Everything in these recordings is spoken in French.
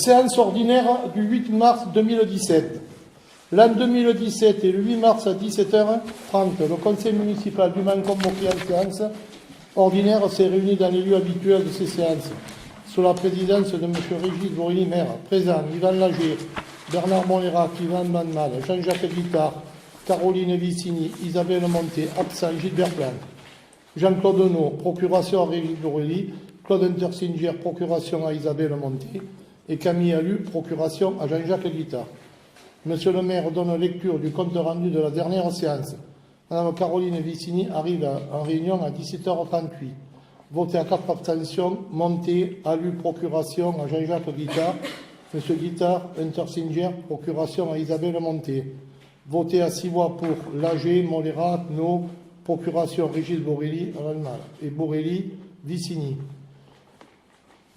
Séance ordinaire du 8 mars 2017. L'an 2017 et le 8 mars à 17h30, le conseil municipal dûment convoqué en séance ordinaire s'est réuni dans les lieux habituels de ces séances, sous la présidence de M. Régis Bourgny, maire, présent, Yvan Lager, Bernard Montlérac, Yvan Manmal, Jean-Jacques Guittard, Caroline Vicini, Isabelle Monté, absent Gilbert Plante, Jean-Claude Deneau, procuration à Régis Bourgny, Claude Intersinger, procuration à Isabelle Monté, et Camille Allu, procuration à Jean-Jacques Guittard. Monsieur le maire donne lecture du compte rendu de la dernière séance. Madame Caroline Vicini arrive en réunion à 17h38. Voté à 4 abstentions, Monté, Allu, procuration à Jean-Jacques Guittard. Monsieur Guittard, Intersinger, procuration à Isabelle Monté. Voté à 6 voix pour Lager, Montlérac, No, procuration Régis Borelli, Valmal et Borelli, Vicini.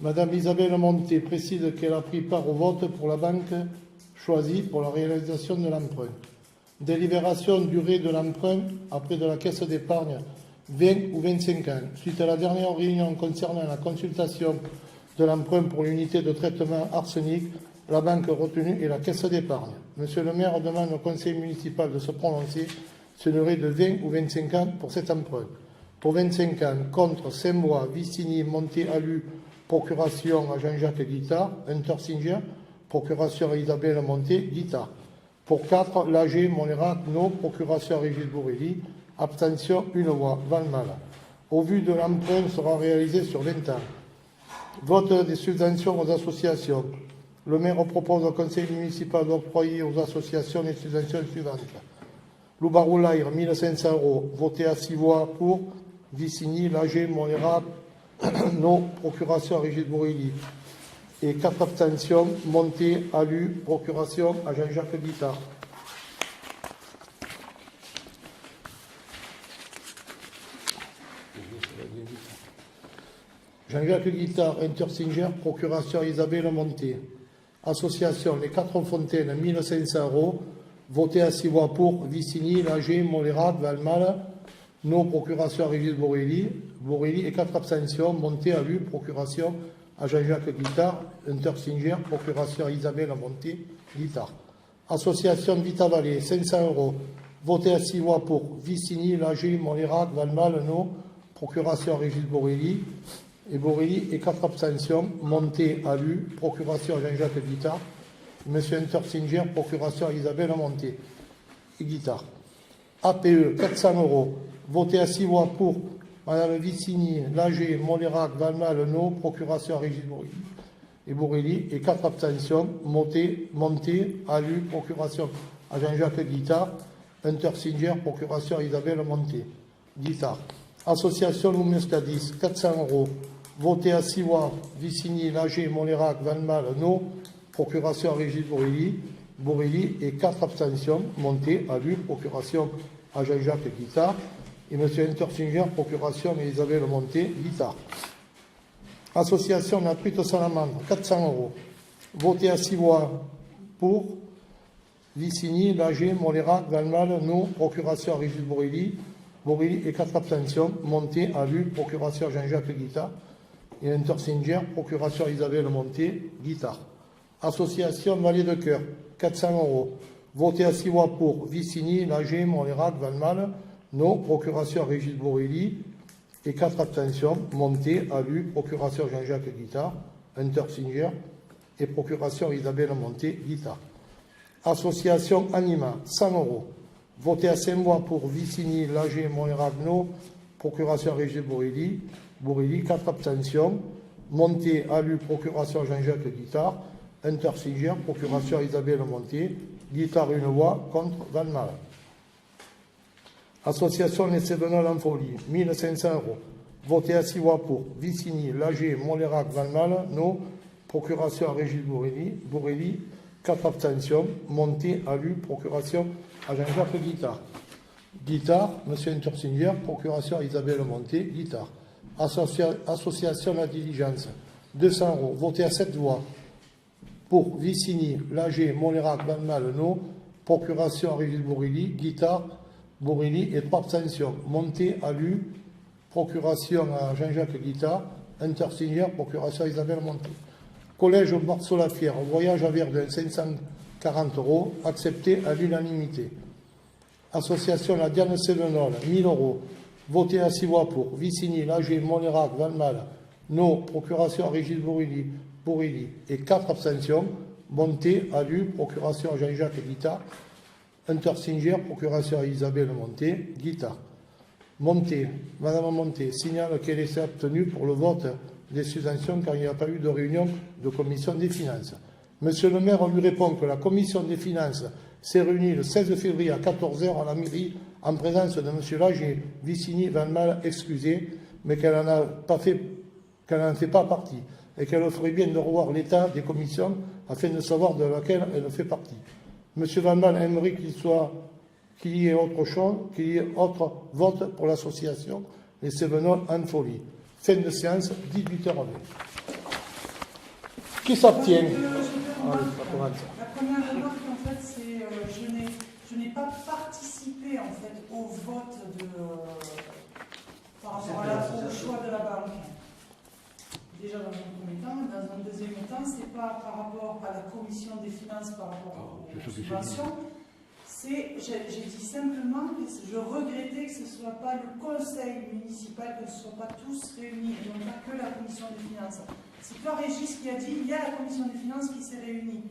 Madame Isabelle Monté précise qu'elle a pris part au vote pour la banque choisie pour la réalisation de l'emprunt. Délibération durée de l'emprunt après de la caisse d'épargne 20 ou 25 ans. Suite à la dernière réunion concernant la consultation de l'emprunt pour l'unité de traitement arsenic, la banque retenue est la caisse d'épargne. Monsieur le maire demande au conseil municipal de se prononcer sur une durée de 20 ou 25 ans pour cet emprunt. Pour 25 ans, contre 5 voix, Vicini, Monté, Allu, procuration à Jean-Jacques Guittard, Intersinger, procuration à Isabelle Monté, Guittard. Pour 4, Lager, Montlérac, No, procuration à Régis Borelli, abstention, 1 voix, Valmal. Au vu de l'emprunt sera réalisé sur 20 ans. Vote des subventions aux associations. Le maire propose au conseil municipal d'octroyer aux associations les subventions suivantes. Loubaroulaire, 1 500 €, voté à 6 voix pour, Vicini, Lager, Montlérac, No, procuration à Régis Borelli. Et 4 abstentions, Monté, Allu, procuration à Jean-Jacques Guittard. Jean-Jacques Guittard, Intersinger, procuration à Isabelle Monté. Association Les 4 Fontaines, 1 500 €, voté à 6 voix pour, Vicini, Lager, Montlérac, Valmal, No, procuration à Régis Borelli et 4 abstentions, Monté, Allu, procuration à Jean-Jacques Guittard, Intersinger, procuration à Isabelle Monté, Guittard. Association Vita Vallée, 500 €, voté à 6 voix pour, Vicini, Lager, Montlérac, Valmal, No, procuration à Régis Borelli et 4 abstentions, Monté, Allu, procuration à Jean-Jacques Guittard, Monsieur Intersinger, procuration à Isabelle Monté et Guittard. APE, 400 €, voté à 6 voix pour, Madame Vicini, Lager, Montlérac, Valmal, No, procuration à Régis Borelli et 4 abstentions, Monté, Allu, procuration à Jean-Jacques Guittard, Intersinger, procuration à Isabelle Monté, Guittard. Association Loumescadis, 400 €, voté à 6 voix, Vicini, Lager, Montlérac, Valmal, No, procuration à Régis Borelli et 4 abstentions, Monté, Allu, procuration à Jean-Jacques Guittard, et M. Intersinger, procuration à Isabelle Monté, Guittard. Association La Truite Salamandre, 400 €, voté à 6 voix pour, Vicini, Lager, Montlérac, Valmal, No, procuration à Régis Borelli et 4 abstentions, Monté, Allu, procuration à Jean-Jacques Guittard, et Intersinger, procuration à Isabelle Monté, Guittard. Association Vallée de Cœur, 400 €, voté à 6 voix pour, Vicini, Lager, Montlérac, Valmal, No, procuration à Régis Borelli et 4 abstentions, Monté, Allu, procuration à Jean-Jacques Guittard, Intersinger et procuration à Isabelle Monté, Guittard. Association Anima, 100 €, voté à 5 voix pour, Vicini, Lager, Montlérac, No, procuration à Régis Borelli, 4 abstentions, Monté, Allu, procuration à Jean-Jacques Guittard, Intersinger, procuration à Isabelle Monté, Guittard 1 voix, contre Valmal. Association Les Cévenol en Folie, 1 500 €, voté à 6 voix pour, Vicini, Lager, Montlérac, Valmal, No, procuration à Régis Borelli, 4 abstentions, Monté, Allu, procuration à Jean-Jacques Guittard. Guittard, M. Intersinger, procuration à Isabelle Monté, Guittard. Association La Diligence, 200 €, voté à 7 voix pour, Vicini, Lager, Montlérac, Valmal, No, procuration à Régis Guittard, Borelli et 3 abstentions. Monté, Allu, procuration à Jean-Jacques Guittard, Intersinger, procuration à Isabelle Monté. Collège Marceau-Lafière, voyage à Verdun, 540 €, accepté à l'unanimité. Association La Diane Sévenol, 1000 €, voté à 6 voix pour. Vicigny, Lager, Montlérac, Valmal, non. Procuration à Régis Bourrilly et 4 abstentions. Monté, Alu, procuration à Jean-Jacques Guittard. Intersinger, procuration à Isabelle Monté, Guittard. Monté, Madame Monté signale qu'elle s'est abstenue pour le vote des subventions car il n'y a pas eu de réunion de commission des finances. Monsieur le maire lui répond que la commission des finances s'est réunie le 16 février à 14 h à la mairie en présence de monsieur Lager, Vicigny, Valmal excusé, mais qu'elle n'en fait pas partie et qu'elle ferait bien de revoir l'état des commissions afin de savoir de laquelle elle fait partie. Monsieur Valmal aimerait qu'il y ait autre chose, qu'il y ait autre vote pour l'association Les Cévenols en folie. Fin de séance, 18h20. Qui s'abstient? La première remarque, en fait, c'est je n'ai pas participé en fait au vote par rapport au choix de la banque. Déjà dans un premier temps. Dans un deuxième temps, ce n'est pas par rapport à la commission des finances, par rapport aux subventions. J'ai dit simplement que je regrettais que ce ne soit pas le conseil municipal, que ce ne soit pas tous réunis, et non pas que la commission des finances. C'est Claude Régis qui a dit il y a la commission des finances qui s'est réunie.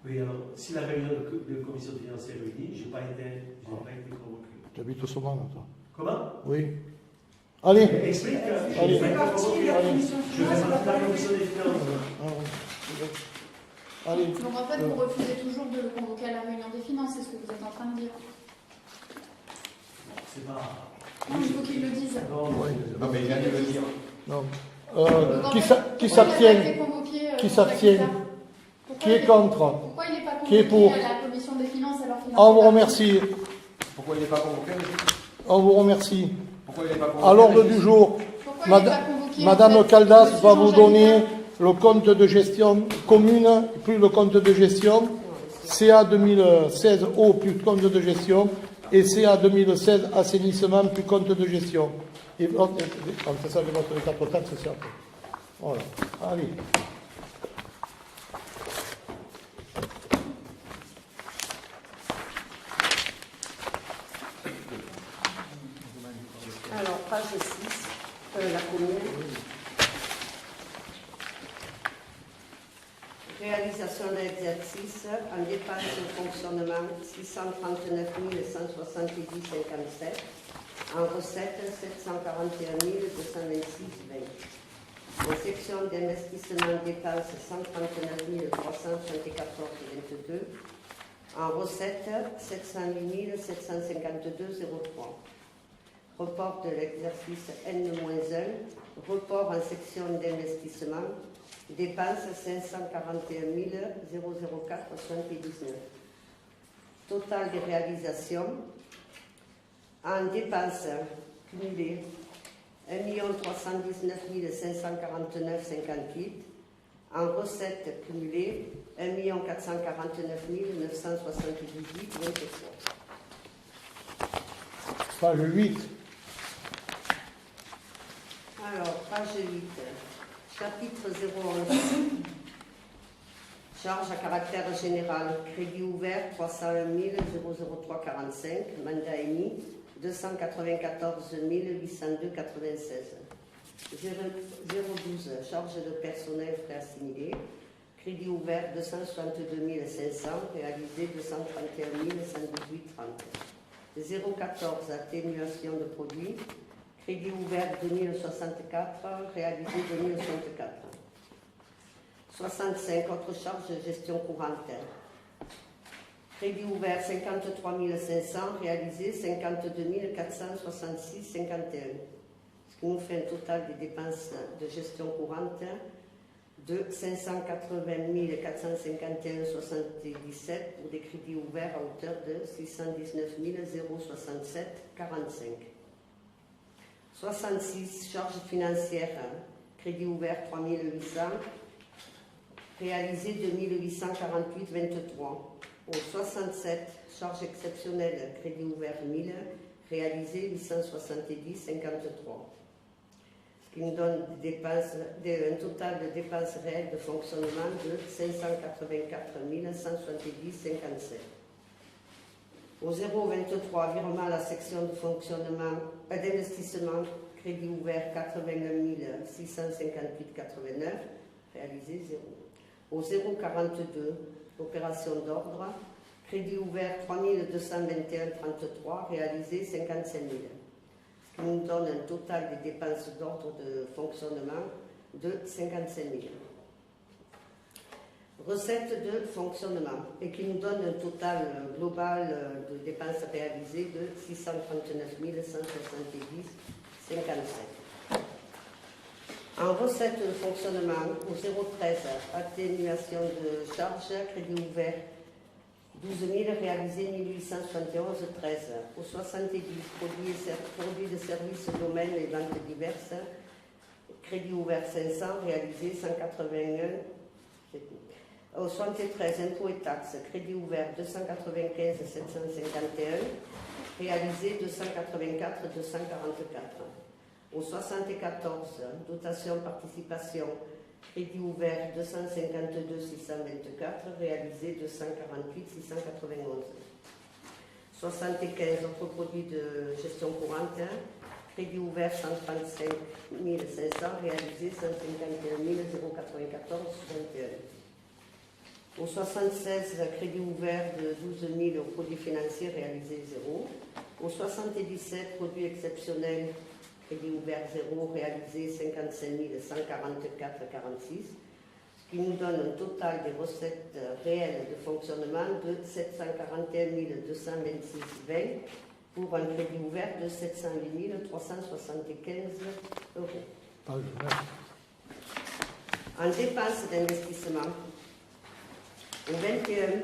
Oui, alors, si la réunion de commission des finances est réunie, je n'ai pas été convoqué. Tu habites au Saumon, toi? Comment? Oui. Allez. Explique. Allez. Je fais partie de la commission des Je finances. fais partie de la commission des finances. Allez. Donc en fait, vous refusez toujours de le convoquer à la réunion des finances, c'est ce que vous êtes en train de dire. C'est pas. Non, il faut qu'ils le disent. Non, mais il vient de le dire. Non. Qui s'abstient? Qui s'abstient? Qui est contre? Pourquoi il n'est pas Qui est convoqué pour? à la commission des finances alors qu'il On vous remercie. Pourquoi il n'est pas convoqué? On vous remercie. Pourquoi il n'est pas convoqué? À l'ordre du jour, Madame Caldas va vous donner le compte de gestion commune, plus le compte de gestion, CA 2016 eau plus compte de gestion, et CA 2016 assainissement plus compte de gestion. Et on fait ça de votre état total, c'est ça. Voilà. Allez. Alors, page 6, la commune. Réalisation de l'exercice en dépenses de fonctionnement 639 170,57, en recettes 741 226,20. En section d'investissement dépenses 139 374,22, en recettes 708 752,03. Report de l'exercice N-1, report en section d'investissement, dépenses 541 004,79. Total des réalisations, en dépenses cumulées 1 319 549,58, en recettes cumulées 1 449 978,23. Page 8. Alors, page 8, chapitre 011, charge à caractère général, crédit ouvert 301 003,45, mandat émis 294 802,96. 012, charge de personnel frais assimilés, crédit ouvert 262 500, réalisé 231 118,30. 014, atténuation de produits, crédit ouvert 2064, réalisé 2064. 65, autres charges de gestion courante. Crédit ouvert 53 500, réalisé 52 466,51. Ce qui nous fait un total des dépenses de gestion courante de 580 451,77 pour des crédits ouverts à hauteur de 619 067,45. 66, charges financières, crédit ouvert 3 800, réalisé 2 848,23. Au 67, charges exceptionnelles, crédit ouvert 1000, réalisé 870,53. ce qui nous donne un total de dépenses réelles de fonctionnement de 584 170,57. Au 0,23, virement à la section de fonctionnement d'investissement, crédit ouvert 81 658,89, réalisé 0. Au 0,42, opération d'ordre, crédit ouvert 3 221,33, réalisé 55 000. Ce qui nous donne un total des dépenses d'ordre de fonctionnement de 55 000. Recettes de fonctionnement, et qui nous donne un total global de dépenses réalisées de 639 170,57. En recettes de fonctionnement, au 0,13, atténuation de charges, crédit ouvert 12 000, réalisé 1871,13. Au 70, produits de services, domaines et ventes diverses, crédit ouvert 500, réalisé 181. Au 73, impôts et taxes, crédit ouvert 295 751, réalisé 284 244. Au 74, dotation participation, crédit ouvert 252 624, réalisé 248 691. 75, autres produits de gestion courante, crédit ouvert 135 500, réalisé 151 094 21. Au 76, crédit ouvert de 12 000 aux produits financiers, réalisé 0. Au 77, produits exceptionnels, crédit ouvert 0, réalisé 55 144,46, ce qui nous donne un total des recettes réelles de fonctionnement de 741 226,20 pour un crédit ouvert de 708 375 euros. En dépenses d'investissement, au 21,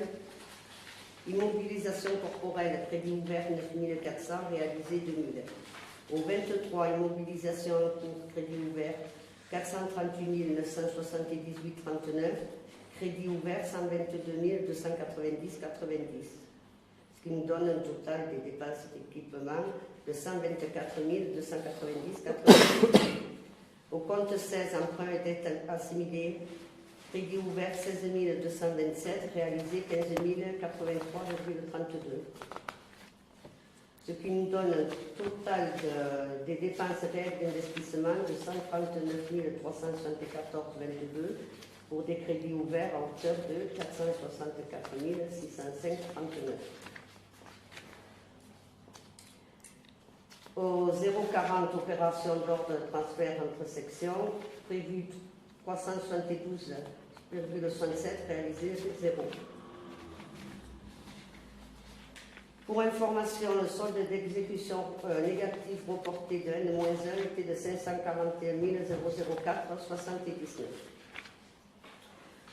immobilisation corporelle, crédit ouvert 9 400, réalisé 2000. Au 23, immobilisation en cours, crédit ouvert 438 978,39, crédit ouvert 122 290,90, ce qui nous donne un total des dépenses d'équipement de 124 290,90. Au compte 16, emprunt et dette assimilée, crédit ouvert 16 227, réalisé 15 083,32. Ce qui nous donne un total des dépenses réelles d'investissement de 139 374,22 pour des crédits ouverts à hauteur de 464 605,39. Au 0,40, opération d'ordre de transfert entre sections, prévu 372,67, réalisé 0. Pour information, le solde d'exécution négatif reporté de N-1 était de 541 004,79.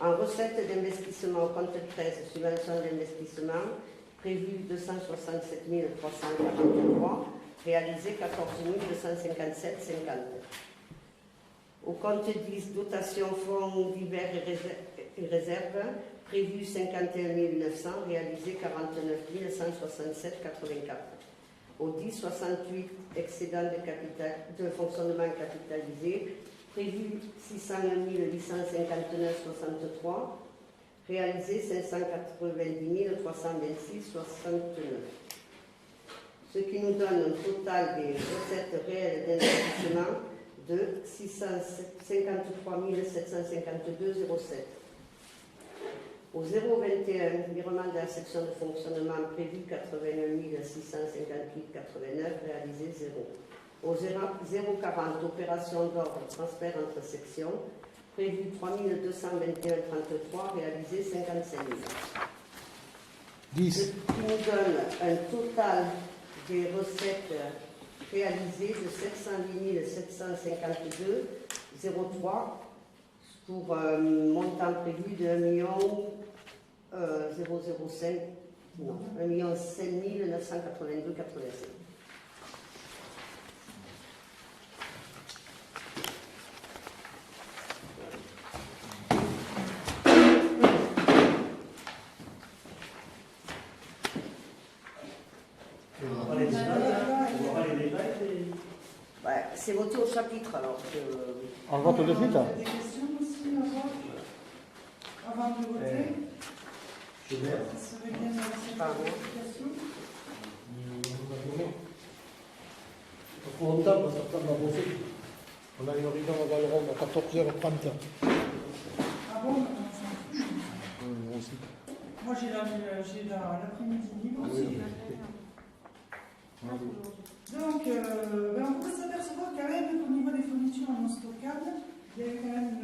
En recette d'investissement au compte 13, subvention d'investissement, prévu 267 343, réalisé 14 257,50. Au compte 10, dotation fonds divers et réserves, prévu 51 900, réalisé 49 167,84. Au 10, 68, excédent de fonctionnement capitalisé, prévu 601 859,63, réalisé 590 326,69. Ce qui nous donne un total des recettes réelles d'investissement de 653 752,07. Au 0,21, virement de la section de fonctionnement prévu 81 658,89, réalisé 0. Au 0,40, opération d'ordre, transfert entre sections, prévu 3 221,33, réalisé 55 000. 10. Ce qui nous donne un total des recettes réalisées de 708 752,03 pour un montant prévu de 1 005, non, 1 982,85. On va pas les détails, Ouais, c'est voté au chapitre alors. On vote de suite. Des questions aussi avant de voter? Je vais. Ça serait bien d'avoir cette Pardon. explication. Pour longtemps, on va bosser. On a une réunion à Valron à 14h30. Ah bon, moi j'ai l'après-midi libre aussi. Donc, on peut s'apercevoir quand même qu'au niveau des fournitures non stockables, il y a eu quand même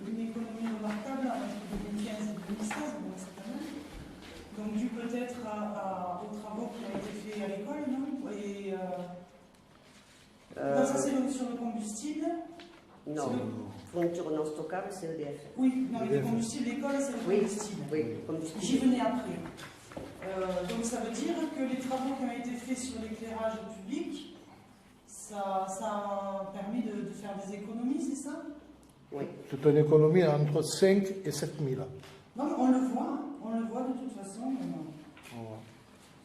une économie remarquable entre 2015 et 2016, bon, c'est pas mal. Donc, dû peut-être aux travaux qui ont été faits à l'école, non? Et ça, c'est sur le combustible. Non, fourniture non stockable, c'est EDF. Oui, non, mais le combustible, l'école, c'est le combustible. Oui, combustible. J'y venais après. Donc ça veut dire que les travaux qui ont été faits sur l'éclairage public, ça a permis de faire des économies, c'est ça? Oui. C'est une économie entre 5 et 7 000. Non, mais on le voit de toute façon.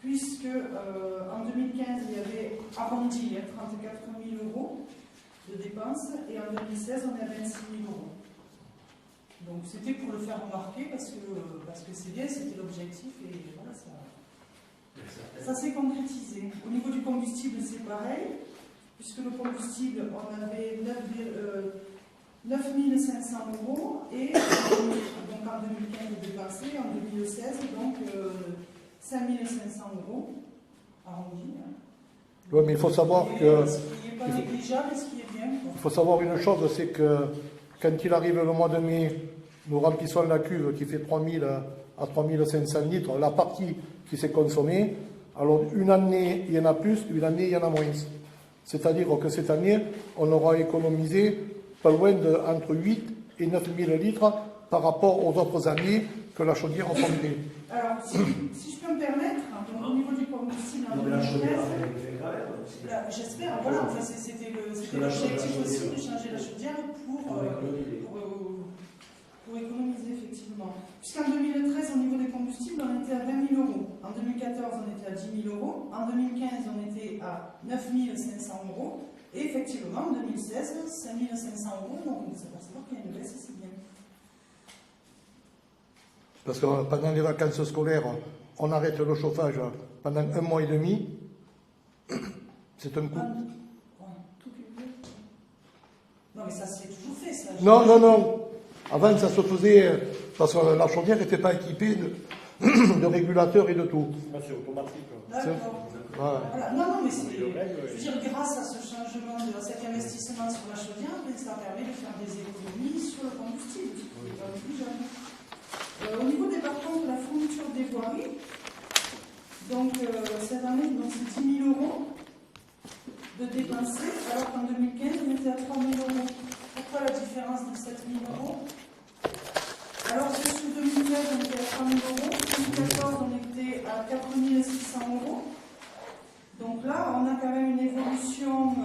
Puisque en 2015, il y avait arrondi 34 000 euros de dépenses et en 2016, on est à 26 000 euros. Donc c'était pour le faire remarquer parce que c'est bien, c'était l'objectif et voilà, ça s'est concrétisé. Au niveau du combustible, c'est pareil, puisque le combustible, on avait 9 500 euros et donc en 2015 dépensé, en 2016 donc 5 500 euros arrondi. Oui, mais il faut savoir que. Ce qui n'est pas négligeable et ce qui est bien. Il faut savoir une chose, c'est que quand il arrive le mois de mai, nous remplissons la cuve qui fait 3 000 à 3 500 litres, la partie qui s'est consommée. Alors une année, il y en a plus, une année, il y en a moins. C'est-à-dire que cette année, on aura économisé pas loin de entre 8 et 9 000 litres par rapport aux autres années que la chaudière a pompé. Alors, si je peux me permettre, donc, au niveau du combustible en Non, mais la 2015, chaudière, elle fait quand même aussi. j'espère, voilà, enfin, c'était l'objectif aussi de changer la chaudière pour économiser, effectivement. Puisqu'en 2013, au niveau des combustibles, on était à 20 000 euros. En 2014, on était à 10 000 euros. En 2015, on était à 9 500 euros. Et effectivement, en 2016, 5 500 euros. Donc, on peut s'apercevoir qu'il y a une baisse, c'est bien. Parce que pendant les vacances scolaires, on arrête le chauffage pendant 1 mois et demi. C'est un coût. Non, mais ça s'est toujours fait, ça. Non. Avant, ça se faisait parce que la chaudière n'était pas équipée de régulateurs et de tout. C'est automatique. D'accord. Voilà. Non, mais c'est. Je veux dire, grâce à ce changement, à cet investissement sur la chaudière, ça permet de faire des économies sur le combustible. C'est pas négligeable. Au niveau des parcours de la fourniture des voiries, donc cette année, c'est 10 000 euros de dépensés, alors qu'en 2015, on était à 3 000 euros. Pourquoi la différence de 7 000 euros? Alors que sur 2013, on était à 3 000 euros, en 2014, on était à 4 600 euros. Donc là, on a quand même une évolution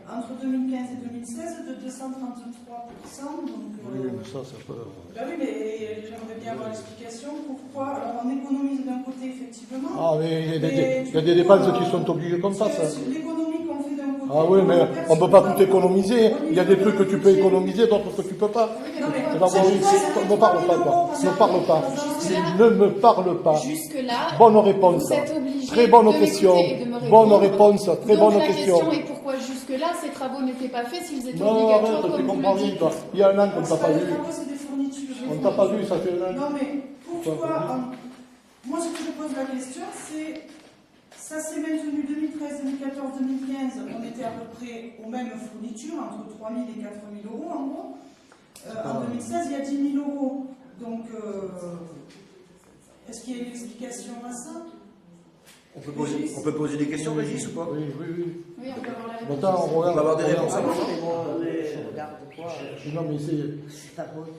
entre 2015 et 2016 de 233%. Donc, Oui, mais ça peut... Ben oui, mais j'aimerais bien avoir l'explication. Pourquoi? Alors, on économise d'un côté, effectivement. Ah, mais il y a des dépenses qui sont obligées comme ça. L'économie qu'on fait d'un côté. Ah oui, mais on ne peut pas tout économiser. Il y a des trucs que tu peux économiser, d'autres que tu ne peux pas. Ne me parle pas, toi. Ne parle pas. Ne me parle pas. Jusque-là, Bonne réponse. vous êtes obligé Très bonne de question. m'écouter et de me répondre. Bonne réponse. Très Donc, bonne la question. est pourquoi jusque-là ces travaux n'étaient pas faits s'ils étaient Non, obligatoires arrête, tu comme vous comprends le rien, dites. toi. Il y a un an qu'on ne t'a pas vu. C'est des fournitures. On ne t'a pas vu, ça fait un an. Non, mais pourquoi moi, ce que je pose la question, c'est. Ça s'est maintenu 2013, 2014, 2015. On était à peu près aux mêmes fournitures, entre 3 000 et 4 000 euros en gros. En 2016, il y a 10 000 euros. Donc, est-ce qu'il y a une explication à ça? On peut poser des questions, Régis, ou pas? Oui. Oui, on peut avoir la réponse. Attends, on regarde. On va avoir des réponses. Ah non, mais bon, je regarde quoi. Non, mais c'est... C'est pas moi qui.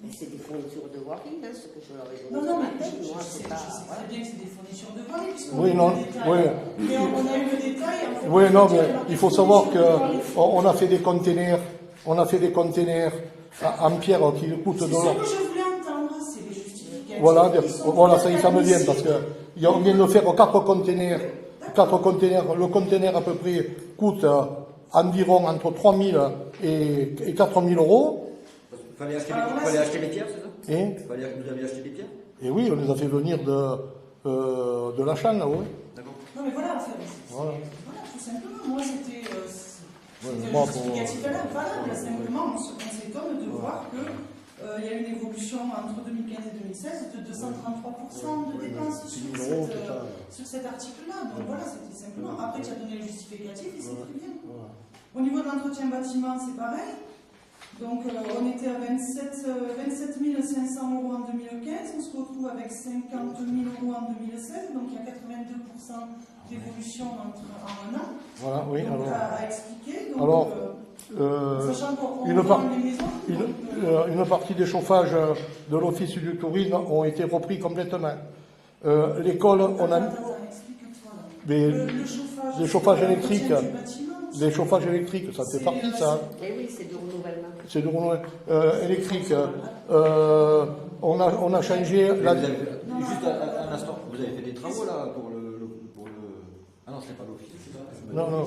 Mais c'est des fournitures de voirie, hein, ce que je leur ai donné. Non, mais Moi, je sais c'est pas. très bien que c'est des fournitures de voirie, puisqu'on Oui, a eu non, le détail. oui. Mais on a eu le détail. En fait, Oui, non, mais alors, il faut savoir qu'on a fait des containers, en pierre qui coûtent c'est de ce l'or. que je voulais entendre, c'est les justificatifs. Voilà, qui sont voilà, ça me vient, ici. parce qu'on vient de faire 4 containers. 4 containers, le container à peu près coûte environ entre 3 000 et 4 000 euros. Il fallait acheter, Alors là, fallait c'est- acheter des pierres, c'est ça Et, Vous avez acheté des pierres et oui, on les a fait venir de la chaîne là-haut. D'accord. Non, mais voilà, Voilà. voilà, tout simplement. Moi, c'était mais un moi, justificatif valable. Simplement, on s'étonne de voir que il y a une évolution entre 2015 et 2016 de 233% de dépenses 6 000 euros, sur cet article-là. Donc voilà, c'était simplement. Après, tu as donné le justificatif et c'est Voilà. très bien. Voilà. Au niveau de l'entretien bâtiment, c'est pareil. Donc on était à 27 500 euros en 2015, on se retrouve avec 50 000 euros en 2016, donc il y a 82% d'évolution en un an. Voilà, oui. Donc, Alors, à expliquer. Donc, Alors, sachant qu'on une vend part- les maisons, une partie des chauffages de l'Office du tourisme ont été repris complètement. L'école, on a Attends, explique-toi, là. mais le les chauffages l'entretien électriques. du bâtiment, les chauffages électriques, ça fait c'est, partie, ça. Eh oui, c'est du renouvellement. C'est du renouvellement électrique. On a changé Mais la. vous avez fait- juste un instant, vous avez fait des travaux là pour le. Ah non, c'est pas l'office, c'est ça Non, non.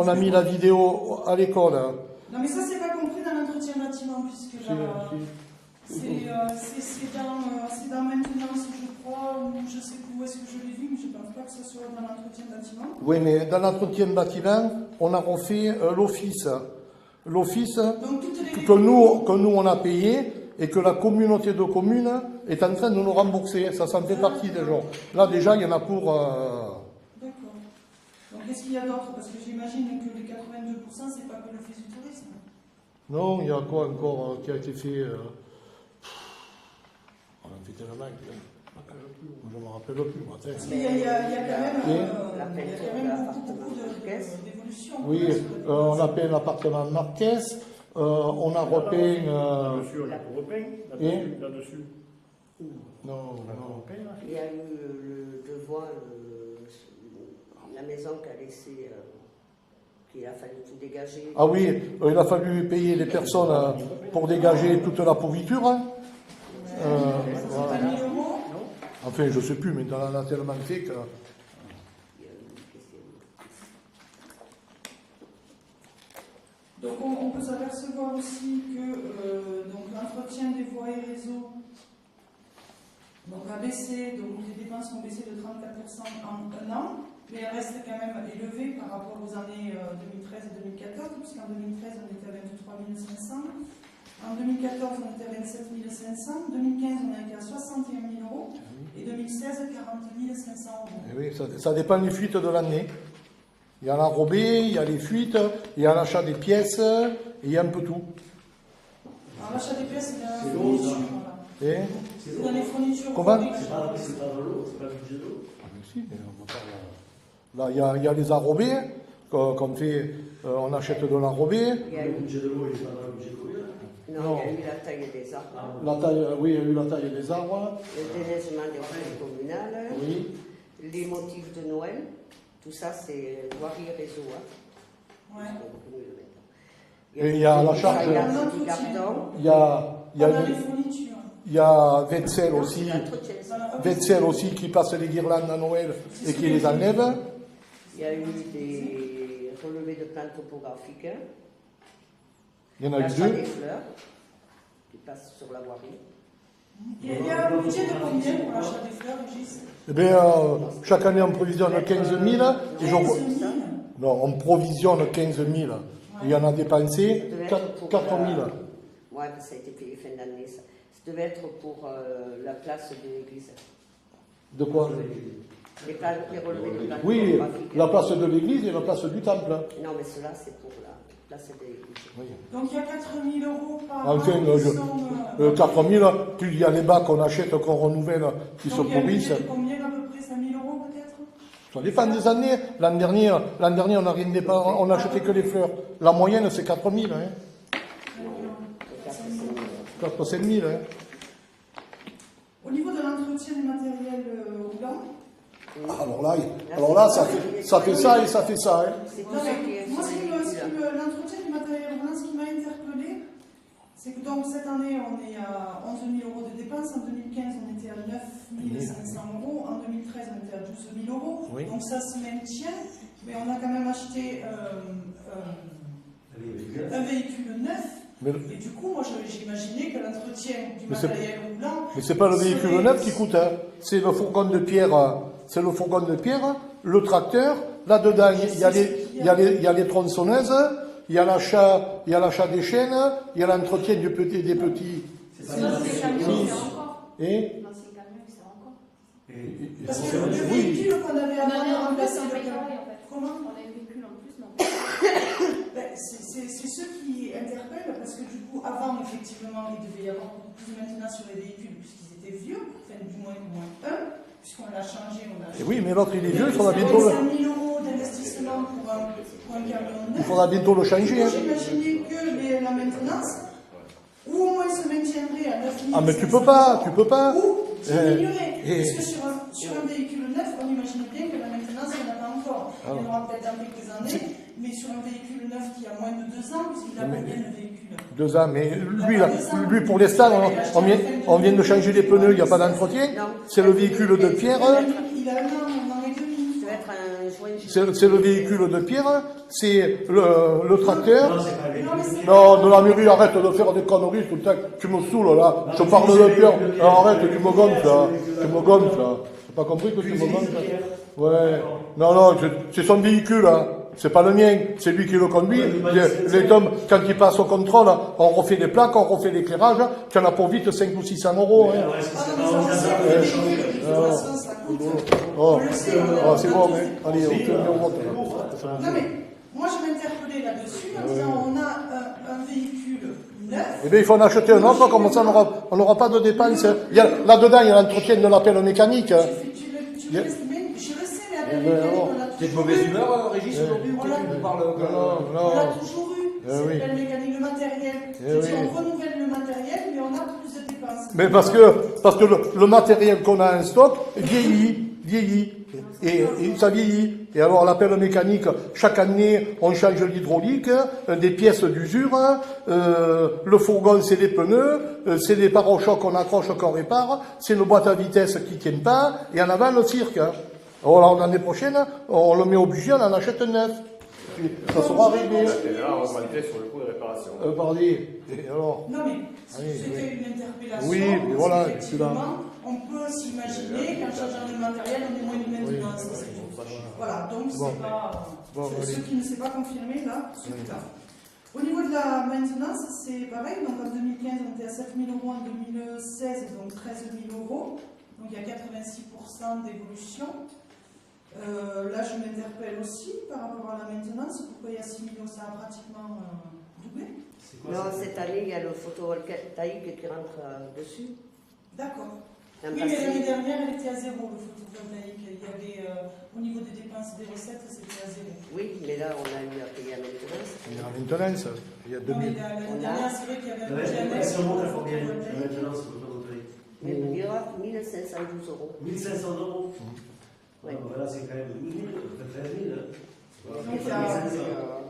On a mis la vidéo à l'école. Non, mais ça, c'est pas compris dans l'entretien bâtiment, puisque là, c'est dans maintenance, je crois, ou je sais plus où est-ce que je l'ai vu, mais je ne pense pas que ce soit dans l'entretien bâtiment. Oui, mais dans l'entretien bâtiment, on a refait l'office. L'office Donc, toutes les que nous, on a payé et que la communauté de communes est en train de nous rembourser. Ça en fait partie déjà. Là, déjà, il y en a pour. D'accord. Donc, qu'est-ce qu'il y a d'autre? Parce que j'imagine que les 82%, c'est pas que l'Office du tourisme. Non, il y a quoi encore qui a été fait on a fait tellement que je ne me rappelle plus. Moi, Parce qu'il y a quand même, Et beaucoup d'évolution. oui, on a peint l'appartement de Marquès, on a repeint. Là-dessus, on a repeint. Et Là-dessus. non, non. Il y a eu le devoir, la maison qu'a laissé, qu'il a fallu tout dégager. Ah oui, il a fallu payer les personnes pour dégager toute la pourriture. Voilà. 1 000 euros. Enfin, je ne sais plus, mais dans la tellement fait que. Donc on peut s'apercevoir aussi que donc l'entretien des voies et réseaux donc, a baissé, donc les dépenses ont baissé de 34% en un an, mais elles restent quand même élevées par rapport aux années 2013 et 2014, puisqu'en 2013 on était à 23 500, en 2014 on était à 27 500, 2015 on a été à 61 000 euros, et 2016 40 500 euros. Eh oui, ça dépend des fuites de l'année. Il y a l'enrobé, il y a les fuites, il y a l'achat des pièces, et il y a un peu tout. Alors l'achat des pièces, c'est dans la C'est fourniture. long, ça. Voilà. Et C'est dans les fournitures. Comment fabriques. C'est pas dans l'eau, c'est pas le budget de l'eau. Ah, mais si, mais on va pas- là, il y a les enrobés, qu'on fait, on achète de l'enrobé. Il y a Le eu, budget de l'eau, il est pas dans le budget de l'eau. non, il y a eu la taille des arbres, La taille, oui, il y a eu la taille des arbres. le déneigement des routes communales, Oui. les motifs de Noël, tout ça c'est voirie et réseau. Hein. Ouais. Et il y a la charge. Il y a du gardon, Il y a Pendant les fournitures. il y a Wetzel c'est aussi. l'entretien. Wetzel aussi qui passe les guirlandes à Noël et qui les enlève. Il y a eu des relevés de plans topographiques, hein. Il y en a eu l'achat deux. des fleurs qui passent sur la voirie. Il y a un budget de combien pour l'achat des fleurs, Régis? Eh bien, chaque année, on provisionne 15 000. Et 15 000. non, on provisionne 15 000. Il y en a dépensé Ça devait 4 être pour 000. Ouais, ça a été payé fin d'année. Ça devait être pour la place de l'église. De quoi? Les relevés de plans Oui, topographiques. la place de l'église et la place du temple. Non, mais cela, c'est pour la place de l'église. Oui. Donc il y a 4 000 euros par an. Enfin, qui sont, 4 000, puis il y a les bacs qu'on achète, qu'on renouvelle, qui se donc il y a un pourrissent. budget de combien à peu près? 5 000 euros peut-être? Ça dépend des années. L'an dernier, on n'a rien dépassé, on n'achetait que les fleurs. La moyenne, c'est 4 000. Hein. 4 5 000. Hein. Au niveau de l'entretien du matériel roulant, Alors là, ça fait ça et ça fait ça. Hein. C'est tout non, ça qui mais est moi, sur les véhicules. l'entretien du matériel roulant, ce qui m'a interpellé, c'est que donc cette année, on est à 11 000 euros de dépenses. En 2015, on était à 9 500 euros. En 2013, on était à 12 000 euros. Oui. Donc ça se maintient. Mais on a quand même acheté un véhicule neuf. Mais, Et du coup, moi, j'imaginais que l'entretien du Mais c'est- matériel roulant... mais c'est pas le véhicule serait- neuf qui coûte, hein. C'est le fourgon de pierre, le tracteur. Là-dedans, il y a les tronçonneuses, il y a l'achat des chaînes, il y a l'entretien des petits. L'ancien camion, c'est encore. Et L'ancien camion, c'est encore. Parce que le véhicule qu'on avait On avant en de a en plus remplacer en le PKW, camion... en fait. Comment? On a un véhicule en plus, non. C'est ceux qui interpellent, parce que du coup, avant, effectivement, il devait y avoir beaucoup plus de maintenance sur les véhicules, puisqu'ils étaient vieux, enfin, du moins un, puisqu'on l'a changé, on l'a Et oui, mais l'autre, il est vieux, il faudra C'est bientôt 5 000 € d'investissement pour un camion neuf. il faudra bientôt le changer, Moi, hein. j'imaginais que la maintenance, ou au moins se maintiendrait à 9 000 Ah, mais tu peux pas. ou diminuerait. Eh. Parce que sur un véhicule neuf, on imagine bien que la maintenance, il n'y en a pas encore. Il y en aura peut-être dans quelques années, mais sur un véhicule neuf qui a moins de 2 ans, puisqu'il a combien de véhicules? 2 ans, mais lui pour l'instant, on vient de changer les pneus, il n'y a pas d'entretien. C'est le véhicule de pierre. Il a un an et demi. Ça va être un joint. C'est le véhicule de pierre, c'est le tracteur. Non, c'est pas avec Non, mais c'est- Non, de la mairie, arrête de faire des conneries tout le temps. Tu me saoules là. Je parle de pierre. Alors, arrête, tu me gonfles là. Tu me gonfles là. T'as pas compris que tu me gonfles? Ouais. Non, c'est son véhicule là. C'est pas le mien, c'est lui qui le conduit. Les hommes, quand ils passent au contrôle, on refait les plaques, on refait l'éclairage, tu en as pour vite 500 ou 600 euros. Hein. Est-ce que Ah c'est non, pas mais ça, en c'est un véhicule, de toute façon, ça coûte. Oh, On le sait, oh, c'est bon, mais on allez, on Oui, monte. Non mais, moi je m'interpellais là-dessus en disant on a un véhicule neuf. Eh bien, il faut en acheter un autre, comme ça on n'aura pas de dépenses. Là-dedans, il y a l'entretien de l'appel mécanique. Tu le sais, mais je le sais, mais avec ben, les alors, on l'a T'es de toujours mauvaise eu. humeur, Régis, aujourd'hui, ou On l'a- tu parles Non, On l'a non. toujours eu, Eh c'est oui. l'appel mécanique, le matériel. Eh Je dis, oui. on renouvelle le matériel, mais on a plus de dépenses. Mais parce que le matériel qu'on a en stock vieillit. Et ça vieillit. Et alors l'appel mécanique, chaque année, on change l'hydraulique, des pièces d'usure, le fourgon c'est les pneus, c'est les parochocs qu'on accroche, qu'on répare, c'est une boîte à vitesse qui tient pas, et en avant le cirque. Alors l'année prochaine, on le met au budget, on en achète neuf. Puis, ça sera réglé. Et là, on va monter sur le coût de réparation. Pardi. Et alors Non mais, Oui, c'était une interpellation. Oui, mais voilà, parce qu'effectivement, on peut s'imaginer qu'en changeant le matériel, on est moins de maintenance. c'est tout. Voilà, donc Bon. c'est pas... Bon, ce allez. qui ne s'est pas confirmé là, celui-là. Au niveau de la maintenance, c'est pareil. Donc en 2015, on était à 7 000 €, en 2016, donc 13 000 €. Donc il y a 86% d'évolution. Là, je m'interpelle aussi par rapport à la maintenance. Pourquoi il y a 6 000 €, ça a pratiquement doublé. C'est quoi, Non, ça? cette année, il y a le photovoltaïque qui rentre dessus. D'accord. L'an Oui, mais passé- l'année dernière, elle était à zéro, le photovoltaïque. Il y avait, au niveau des dépenses et des recettes, c'était à zéro. Oui, mais là, on a eu à payer la maintenance. Il y a la maintenance, il y a Non, mais 2000. l'année dernière, c'est vrai qu'il y avait un Ouais, budget mais annexe si on monte à pour le combien? La photovoltaïque. maintenance photovoltaïque. Mais il y aura 1512 €. 1500 €. Ouais. Voilà, c'est quand même 1000, 13 000. Hein. Voilà. Donc, Il y a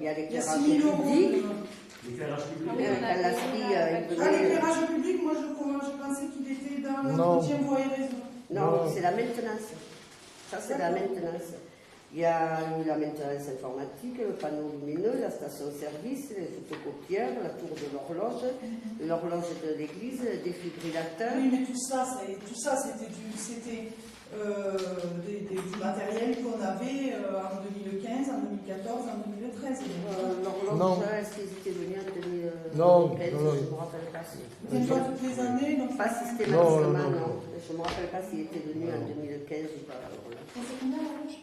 il y a l'éclairage 6 000 public. €. L'éclairage public. Oui, on a Quand la payé, SPI, on a il payé. Ah, venait- l'éclairage public, moi je pensais qu'il était dans Non. l'entretien voie et réseau. Non, Non. c'est la maintenance. Ça, c'est la maintenance. Il y a eu la maintenance informatique, le panneau lumineux, la station-service, les photocopieurs, la tour de l'horloge de l'église, le défibrillateur. Oui, mais tout ça, c'était du matériel qu'on avait en 2015, en 2014, en 2013. L'horloge, Non. est-ce qu'ils étaient venus en 2015? Non, Je non, ne me rappelle pas. Ils viennent pas toutes les années, donc Pas Non, systématiquement, non, non. Je ne me rappelle pas s'il était venu en 2015 ou pas. Alors là. C'est combien la rouge?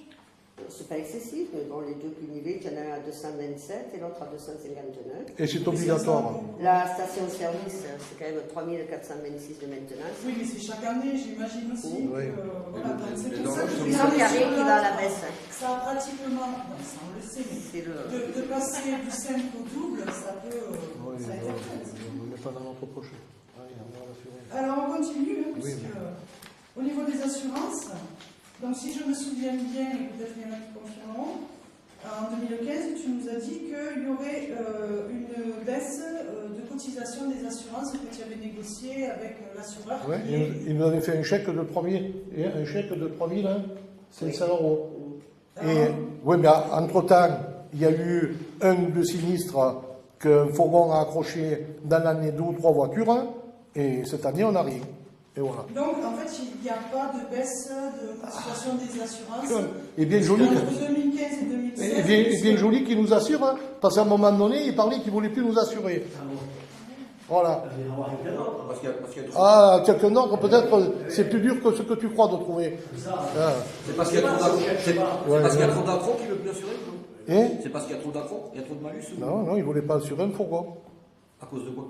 C'est pas excessif, mais bon, les deux cumulés, il y en a un à 227 et l'autre à 259. Et c'est obligatoire. La station-service, c'est quand même 3426 de maintenance. oui, mais c'est chaque année, j'imagine aussi. Oui. Voilà, donc c'est Les pour ça que je horloges Il suis n'y a rien qui va à la baisse. Ça a pratiquement, non, ça on le sait, mais C'est le... de passer du simple au double, ça peut. Oui, ça non, interpelle. on n'est pas dans notre prochain. Allez, on va la furer. Alors on continue, hein, Oui, puisque oui. au niveau des assurances, donc si je me souviens bien, et peut-être il y en a qui confirmeront, en 2015, tu nous as dit qu'il y aurait une baisse de cotisation des assurances que tu avais négocié avec l'assureur. Ouais, qui est- il nous avait fait un chèque de 3 500 €. Et, oui, mais entre-temps, il y a eu un de sinistre qu'un fourgon a accroché dans l'année 2 ou 3 voitures, et cette année, on n'a rien. Et voilà. Donc, en fait, il n'y a pas de baisse de cotisation des assurances. Et bien joli. Entre 2015 et 2016. Et bien joli qui nous assure, hein, parce qu'à un moment donné, il parlait qu'il ne voulait plus nous assurer. Voilà. Il va y avoir quelqu'un d'autre. Parce qu'il y a trop- Ah, quelqu'un d'autre, peut-être, c'est plus dur que ce que tu crois de trouver. Ah. C'est parce qu'il y a trop d'accro. C'est parce qu'il y a trop d'accro qu'il veut plus assurer, non? Hein? C'est parce qu'il y a trop d'accro, il y a trop de malus ou- Non, non, il ne voulait pas assurer un fourgon. À cause de quoi?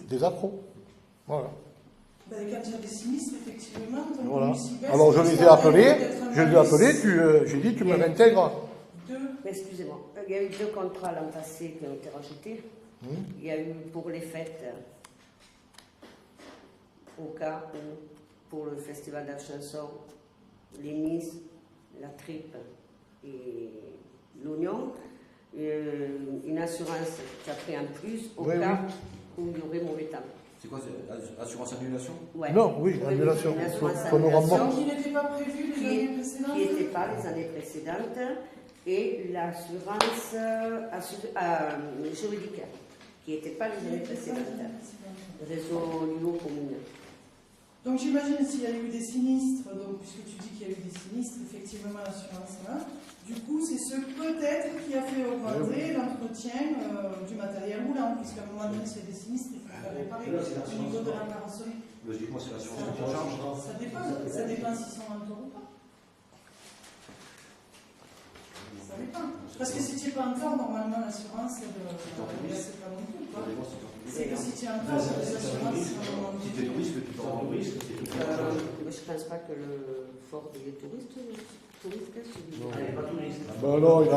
Des accros. Voilà. Ben, quand il y a des sinistres, effectivement, ton Voilà. bonus, il baisse, Alors je parce les ai qu'il y a appelés, peut-être un je les ai malus appelés, j'ai dit tu me réintègres. de- Excusez-moi, il y a eu 2 contrats l'an passé qui ont été rajoutés. Il y a eu pour les fêtes, au cas où, pour le Festival de la chanson, les Nice, la Tripe et l'Oignon, une assurance qui a pris en plus au Oui, cas où il y aurait mauvais temps. C'est quoi? C'est assurance annulation? Ouais. Non, oui, annulation. une assurance Faut nous annulation rembourser. Donc, il n'était pas prévu les années précédentes. qui n'était pas les années précédentes, et l'assurance juridique, qui n'était pas les années précédentes. Réseau Lilo commune. Donc j'imagine s'il y a eu des sinistres, donc, puisque tu dis qu'il y a eu des sinistres, effectivement l'assurance là. Du coup, c'est ce peut-être qui a fait augmenter l'entretien du matériel roulant, puisqu'à un moment donné, s'il y a des sinistres, il faut faire réparer au niveau de la carrosserie. Logiquement, c'est l'assurance qui en charge. Ça dépend s'ils sont en tort ou pas. Ça dépend. Parce que si tu n'es pas en tort, normalement l'assurance, c'est pas non plus. Quoi. C'est que si tu es en tort, les assurances, Si tu es touriste, tu peux avoir un risque. Je ne pense pas que le fort des touristes, Non, il n'est pas touriste. Ben non, Non, mais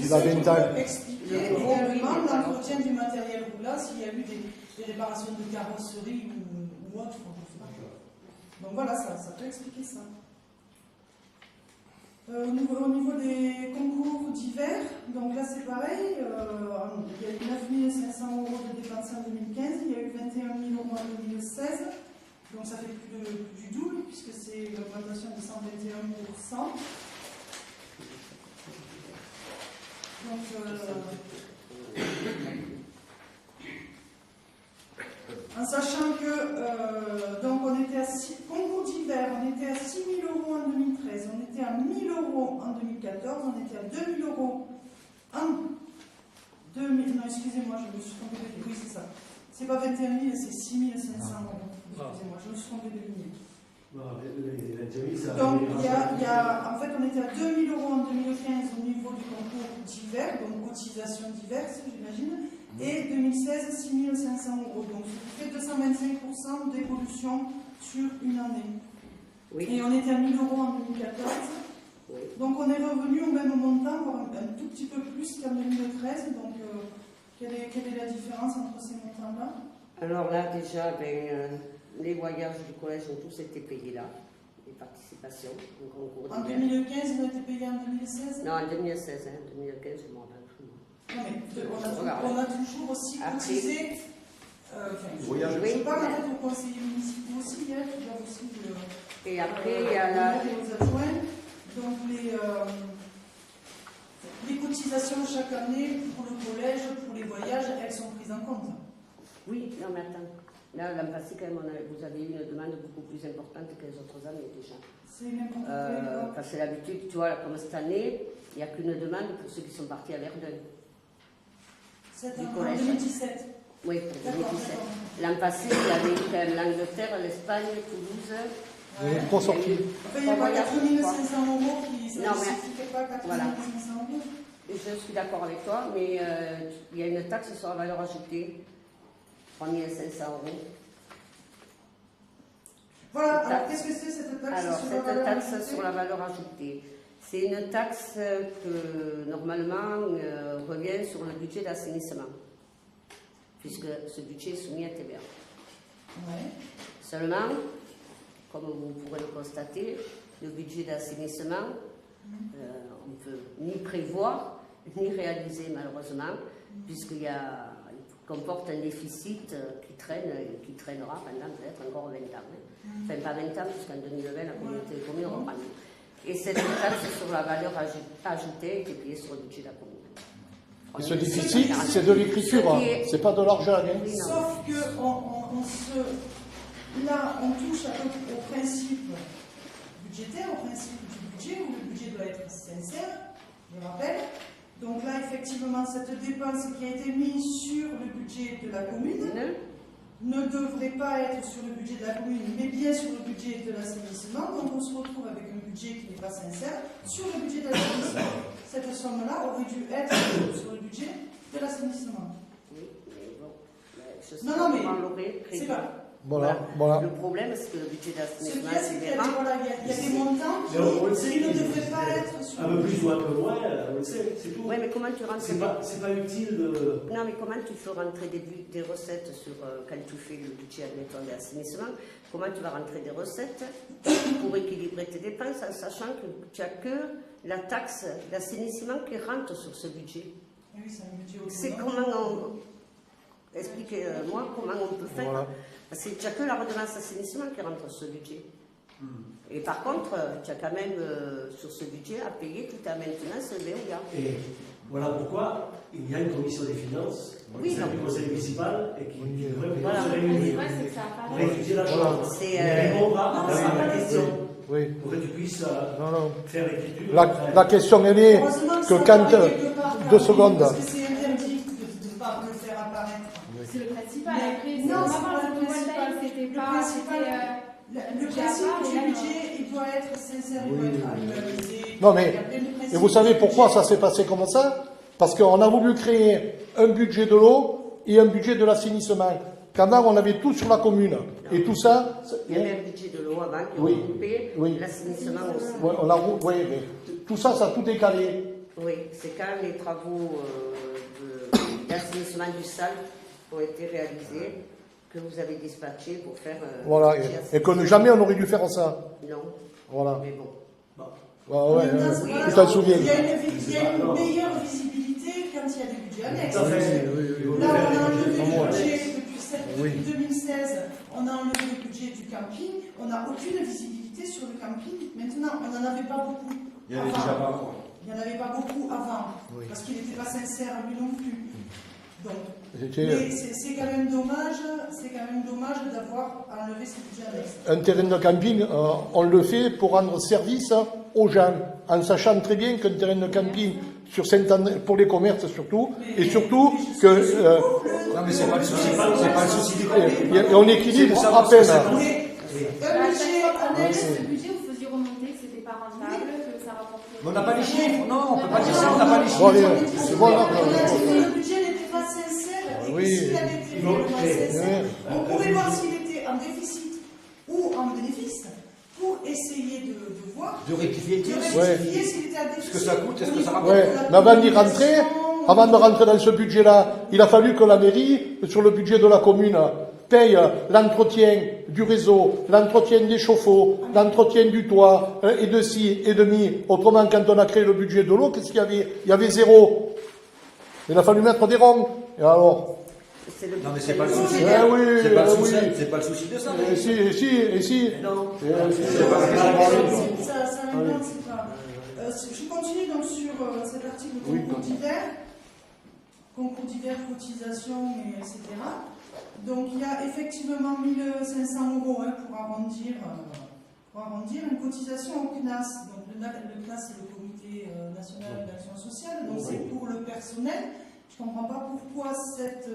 il a 20 ans. expliquer également l'entretien du matériel roulant s'il y a eu des réparations de carrosserie ou autre. Donc voilà, ça peut expliquer ça. Au niveau des concours d'hiver, donc là c'est pareil, il y a eu 9 500 € de dépenses en 2015, il y a eu 21 000 € en 2016, donc ça fait plus du double puisque c'est l'augmentation de 121%. Donc, en sachant que donc on était à concours d'hiver, on était à 6 000 € en 2013, on était à 1 000 € en 2014, on était à 2 000 € en 2000. Non, excusez-moi, je me suis trompée de ligne. Oui, c'est ça. C'est pas 21 000, c'est 6 500 €. Excusez-moi, je me suis trompée de ligne. Donc, en fait, on était à 2 000 € en 2015 au niveau du concours d'hiver, donc cotisation diverses, j'imagine, et 2016, 6 500 €. Donc, ça fait 225% d'évolution sur une année. Oui. Et on était à 1 000 € en 2014. Oui. Donc, on est revenu au même montant, voire un tout petit peu plus qu'en 2013. Donc, quelle est la différence entre ces montants-là? Alors là, déjà, les voyages du collège ont tous été payés là, les participations au concours En d'hiver. 2015, ils ont été payés en 2016? Non, en 2016, 2015, je m'en rappelle plus. Non, mais on a toujours aussi Après- cotisé. Voyage. Je parle en fait aux conseillers municipaux aussi, qui doivent aussi. Et après, il y a la. aux adjoints. Donc les cotisations chaque année pour le collège, pour les voyages, elles sont prises en compte. Oui, non, mais attends. Là, l'an passé, quand même, vous avez eu une demande beaucoup plus importante que les autres années déjà. C'est n'importe quoi. Parce que l'habitude, tu vois, comme cette année, il n'y a qu'une demande pour ceux qui sont partis à Verdun. C'est du en collège. 2017. Oui, pour D'accord, 2017. d'accord. L'an passé, il y avait eu quand même l'Angleterre, l'Espagne, Toulouse. Il y a trop sorti. Enfin, il n'y a pas 4 500 € qui Non, mais- ne fait pas 4 voilà. 500 €. Et je suis d'accord avec toi, mais il y a une taxe sur la valeur ajoutée, 3 500 €. Voilà, alors qu'est-ce que c'est cette taxe Alors, sur la cette valeur taxe ajoutée? sur la valeur ajoutée, c'est une taxe que normalement revient sur le budget d'assainissement, puisque ce budget est soumis à TVA. Ouais. Seulement, comme vous pourrez le constater, le budget d'assainissement, on ne peut ni prévoir, ni réaliser malheureusement, puisqu'il comporte un déficit qui traînera pendant peut-être encore 20 ans. Enfin, pas 20 ans, puisqu'en 2020, la communauté des communes reprend. Et cette taxe sur la valeur ajoutée a été payée sur le budget de la commune. Et ce déficit, c'est de l'écriture, hein. C'est pas de l'argent. Hein. Sauf que là, on touche au principe budgétaire, au principe du budget, où le budget doit être sincère, je rappelle. Donc là, effectivement, cette dépense qui a été mise sur le budget de la commune ne devrait pas être sur le budget de la commune, mais bien sur le budget de l'assainissement. Donc on se retrouve avec un budget qui n'est pas sincère sur le budget de l'assainissement. Cette somme-là aurait dû être sur le budget de l'assainissement. Oui, mais bon, je sais Non, pas mais comment l'aurait prévu. c'est pas. Voilà. Le problème, c'est que le budget C'est d'assainissement, bien, c'est c'est qu'il y des rangs. a des montants Mais on le sait, qui ne devraient pas être sur Un peu plus ou un peu moins, on le sait, c'est tout. Oui, mais comment tu rentres C'est pas utile de. Non, mais comment tu fais rentrer des recettes sur, quand tu fais le budget, admettons, d'assainissement, comment tu vas rentrer des recettes pour équilibrer tes dépenses en sachant que tu n'as que la taxe d'assainissement qui rentre sur ce budget? Oui, c'est un budget C'est autonome. comment on... Expliquez-moi comment on peut faire. Voilà. Parce que tu n'as que la redevance assainissement qui rentre sur ce budget. Et par contre, tu as quand même sur ce budget à payer toute ta maintenance Veolia. Et voilà pourquoi il y a une commission des finances, Oui, celle non. du conseil municipal, et qui devrait Voilà. se Le réunir principal, c'est que ça pour apparaît. étudier la Voilà. chose. C'est, Mais répondra non, à c'est la pas question Oui. pour que tu puisses Non. faire l'écriture. La question, elle est Heureusement que ça quand... apparaît quelque part, 2 secondes. Parce que c'est interdit de ne pas le faire apparaître. C'est le principal. Mais Après, non, c'est c'est vraiment pas le le principal. photovoltaïque, c'était Le pas. principal, Le budget à principe part, du et là, budget, il doit être sincère, il doit être annualisé. Non, mais- Il y a plein de principes Et vous savez du pourquoi budget. ça s'est passé comme ça? Parce qu'on a voulu créer un budget de l'eau et un budget de l'assainissement. Quand même, on avait tout sur la commune. Et tout ça... Il y avait un budget de l'eau avant qui Oui. regroupait Oui. l'assainissement aussi. Ouais, oui, mais tout ça, ça a tout décalé. Oui, c'est quand les travaux d'assainissement du SAL ont été réalisés que vous avez dispatché pour faire. Voilà. budget Et que assainissement. jamais on aurait dû faire ça. Non, Voilà. mais bon. Ouais, Maintenant, tu voilà, t'en souviens. Il y a une meilleure visibilité quand il y a des budgets annexes. Tout à fait. Là, on a enlevé le budget Oui. depuis 2016, on a enlevé le budget du camping, on n'a aucune visibilité sur le camping. Maintenant, on n'en avait pas beaucoup. Il y en avait déjà pas avant. Il n'y en avait pas beaucoup avant, Oui. parce qu'il n'était pas sincère lui non plus. Donc, C'était mais c'est quand même dommage d'avoir enlevé ce budget annexe. un terrain de camping, on le fait pour rendre service aux gens, en sachant très bien qu'un terrain de camping sur Saint-André, pour les commerces surtout, et surtout que Non, mais c'est pas le souci. C'est pas le souci du coup. on équilibre C'est à ça, peine. Mais À un chaque budget fois qu'on annexe, avait ce budget, vous faisiez remonter que c'était pas rentable, que ça rapportait. Mais on n'a pas les chiffres. Non, on peut pas dire ça, on n'a pas les Bon, allez, chiffres. c'est bon, là, on a dit que le budget n'était pas sincère et que Oui. s'il avait été réellement sincère, Oui. on pourrait voir s'il était en déficit ou en bénéfice pour essayer de voir, De rectifier le de tir. rectifier s'il était en déficit. que ça coûte, est-ce que ça au rapporte niveau Ouais, de la mais avant d'y rentrer, communication, avant de rentrer dans ce budget-là, il a fallu que la mairie, sur le budget de la commune, paye l'entretien du réseau, l'entretien des chauffe-eau, l'entretien du toit, et de ci et demi. Autrement, quand on a créé le budget de l'eau, qu'est-ce qu'il y avait? Il y avait zéro. Il a fallu mettre des ronds. Et alors? C'est le Non, mais c'est pas le souci. Eh oui, C'est pas le oui. souci. C'est pas le souci de ça. Et si. Non. Ça n'avance pas. Je continue donc sur cet article Oui, concours divers, cotisations, etc. Donc il y a effectivement 1500 € pour arrondir une cotisation au CNAS. Donc le CNAS, c'est le Comité national d'action sociale, donc c'est pour le personnel. Je ne comprends pas pourquoi cette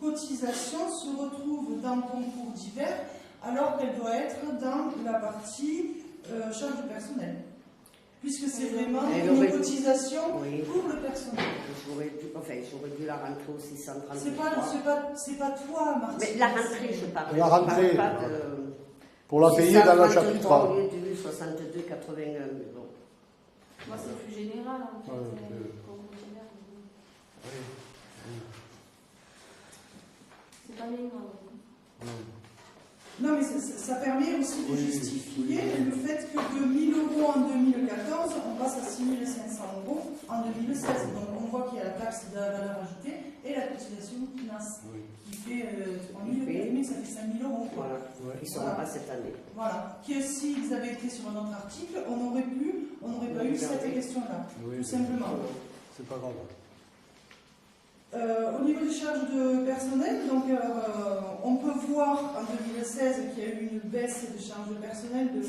cotisation se retrouve dans le concours divers alors qu'elle doit être dans la partie charge du personnel. Puisque c'est vraiment une cotisation pour le personnel. J'aurais dû la rentrer au 633. C'est pas toi, Martine. Mais la rentrée, je parle. La rentrée, Je parle pas de... pour la payer dans la 633 chapitre. au lieu du 62,81. Mais bon. Moi, c'est plus général, en fait. C'est pas les mois. Non, mais ça permet aussi de justifier le fait que de 1000 € en 2014, on passe à 6500 € en 2016. Donc on voit qu'il y a la taxe de la valeur ajoutée et la cotisation finance, qui fait 3 000, 4 000, ça fait 5 000 euros. Voilà, qui ne seront pas cette année. Voilà, que s'ils avaient été sur un autre article, on n'aurait pas eu cette question-là, tout simplement. C'est pas grave. Au niveau des charges de personnel, donc, on peut voir en 2016 qu'il y a eu une baisse des charges de personnel de 10%,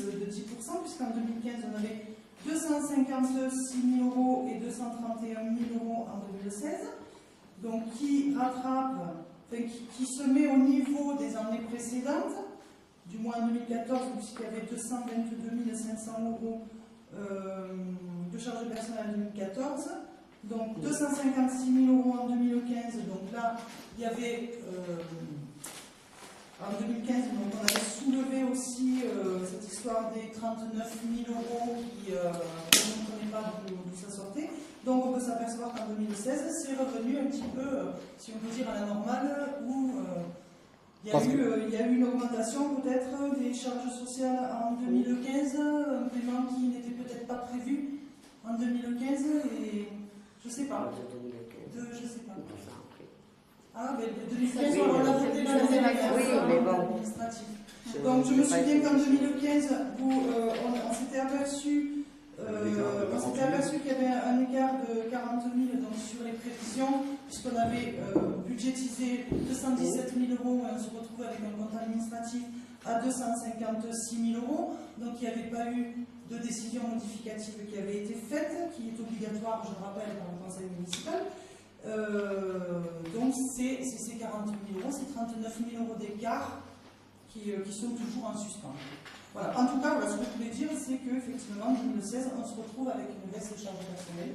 puisqu'en 2015 on avait 256 000 euros et 231 000 euros en 2016, donc qui rattrape, enfin, qui se met au niveau des années précédentes, du moins en 2014, puisqu'il y avait 222 500 euros de charges de personnel en 2014. Donc 256 000 euros en 2015, donc là il y avait en 2015, donc on avait soulevé aussi cette histoire des 39 000 euros qui on ne comprenait pas d'où ça sortait. Donc on peut s'apercevoir qu'en 2016 c'est revenu un petit peu, si on peut dire à la normale, où il y a eu une augmentation peut-être des charges sociales en 2015, un paiement qui n'était peut-être pas prévu en 2015 et je sais pas. Je sais pas. Ah, mais de 2015, on l'a voté dans l'administratif. Donc, je me souviens qu'en 2015, on s'était aperçu qu'il y avait un écart de 40 000 donc, sur les prévisions, puisqu'on avait budgétisé 217 000 euros et on se retrouve avec un compte administratif à 256 000 euros. Donc, il n'y avait pas eu de décision modificative qui avait été faite, qui est obligatoire, je le rappelle, par le conseil municipal. Donc c'est ces 40 000 euros, c'est 39 000 euros d'écart qui sont toujours en suspens. Voilà. En tout cas, voilà, ce que je voulais dire, c'est qu'effectivement, en 2016, on se retrouve avec une baisse de charges personnelles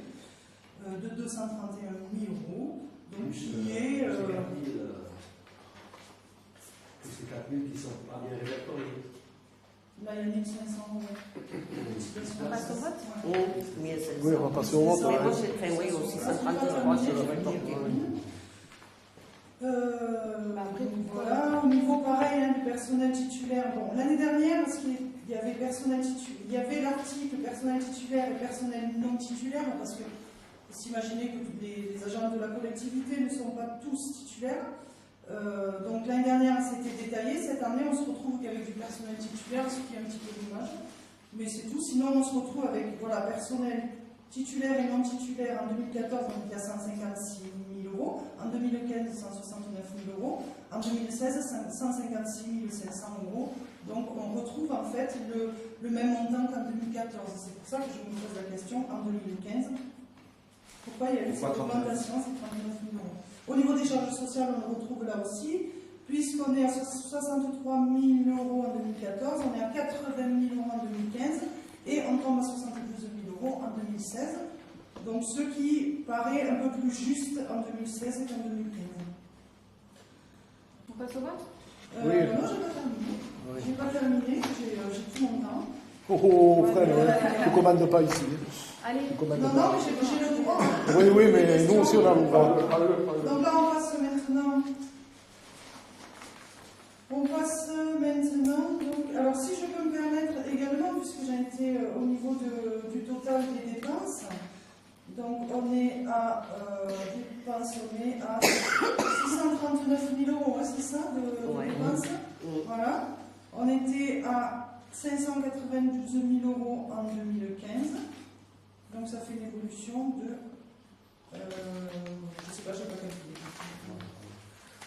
de 231 000 euros, donc qui est... Ces 4 000 qui ne sont pas bien répertoriés. Là, il y a 1 500 euros. On passe au vote? Oui, on va passer au vote. Mais moi, j'ai fait, oui, aussi 133, c'est répertorié. Voilà, au niveau pareil hein, du personnel titulaire. Bon, l'année dernière, parce qu'il y avait il y avait l'article personnel titulaire et personnel non titulaire, parce que s'imaginer que les agents de la collectivité ne sont pas tous titulaires. Donc l'année dernière, c'était détaillé. Cette année, on se retrouve qu'avec du personnel titulaire, ce qui est un petit peu dommage. Mais c'est tout. Sinon, on se retrouve avec voilà, personnel titulaire et non titulaire. En 2014, on était à 156 000 euros. En 2015, 169 000 euros. En 2016, 156 500 euros. Donc, on retrouve en fait le même montant qu'en 2014. C'est pour ça que je me pose la question en 2015. Pourquoi il y a eu cette augmentation, ces 39 000 euros? Au niveau des charges sociales, on le retrouve là aussi. Puisqu'on est à 63 000 euros en 2014, on est à 80 000 euros en 2015 et on tombe à 72 000 euros en 2016. Donc ce qui paraît un peu plus juste en 2016 qu'en 2015. On passe au vote? Non, je n'ai pas terminé. Oui. J'ai pas terminé, j'ai tout mon temps. Oh, frère, tu ne commandes pas ici. Allez. Non, mais j'ai le droit. Oui, mais nous aussi on a le droit. Donc là, on passe maintenant. Donc, alors si je peux me permettre également, puisque j'ai été au niveau du total des dépenses, donc on est à dépenses, on est à 639 000 euros, hein, c'est ça, de dépenses. Voilà. On était à 592 000 euros en 2015. Donc ça fait une évolution de... je ne sais pas, je n'ai pas calculé.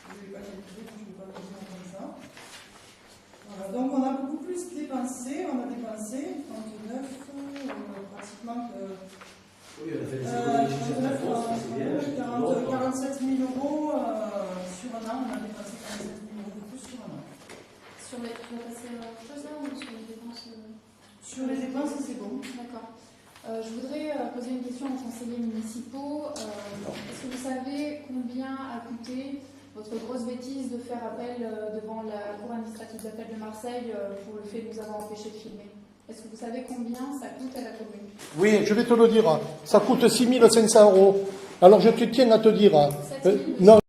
Je ne vais pas calculer, je ne vais pas le dire comme ça. Voilà, donc on a beaucoup plus dépensé, on a dépensé 39, pratiquement... Oui, on a fait des économies sur la France, c'est bien. 47 000 euros sur un an, on a dépensé 47 000 euros de plus sur un an. Tu vas passer à autre chose là ou sur les dépenses? Sur les dépenses, c'est bon. D'accord. Je voudrais poser une question aux conseillers municipaux. Est-ce que vous savez combien a coûté votre grosse bêtise de faire appel devant la Cour administrative d'appel de Marseille pour le fait de nous avoir empêché de filmer? Est-ce que vous savez combien ça coûte à la commune? Oui, je vais te le dire. Ça coûte 6 500 euros. Alors je te tiens à te dire. 7 000? Non.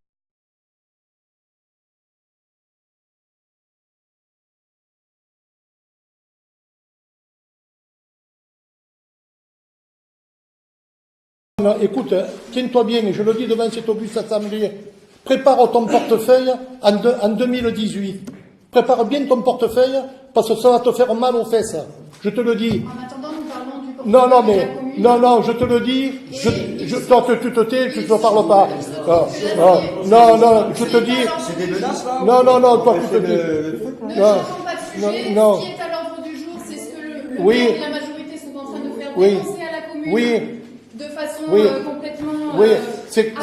Non, écoute, tiens-toi bien, et je le dis devant cette auguste assemblée, prépare ton portefeuille en 2018. Prépare bien ton portefeuille, parce que ça va te faire mal aux fesses. Je te le dis. En attendant, nous parlons du portefeuille Non, de la commune. non, je te le dis, toi, tu te tais, tu ne parles pas. Non, je te dis. C'est des menaces là Non, toi, tu te dis. Ne changeons pas de sujet. non. Ce qui est à l'ordre du jour, c'est ce que le Oui. maire et la majorité sont en train de faire Oui. dénoncer à la commune Oui. de façon Oui. complètement. Oui, c'est oui,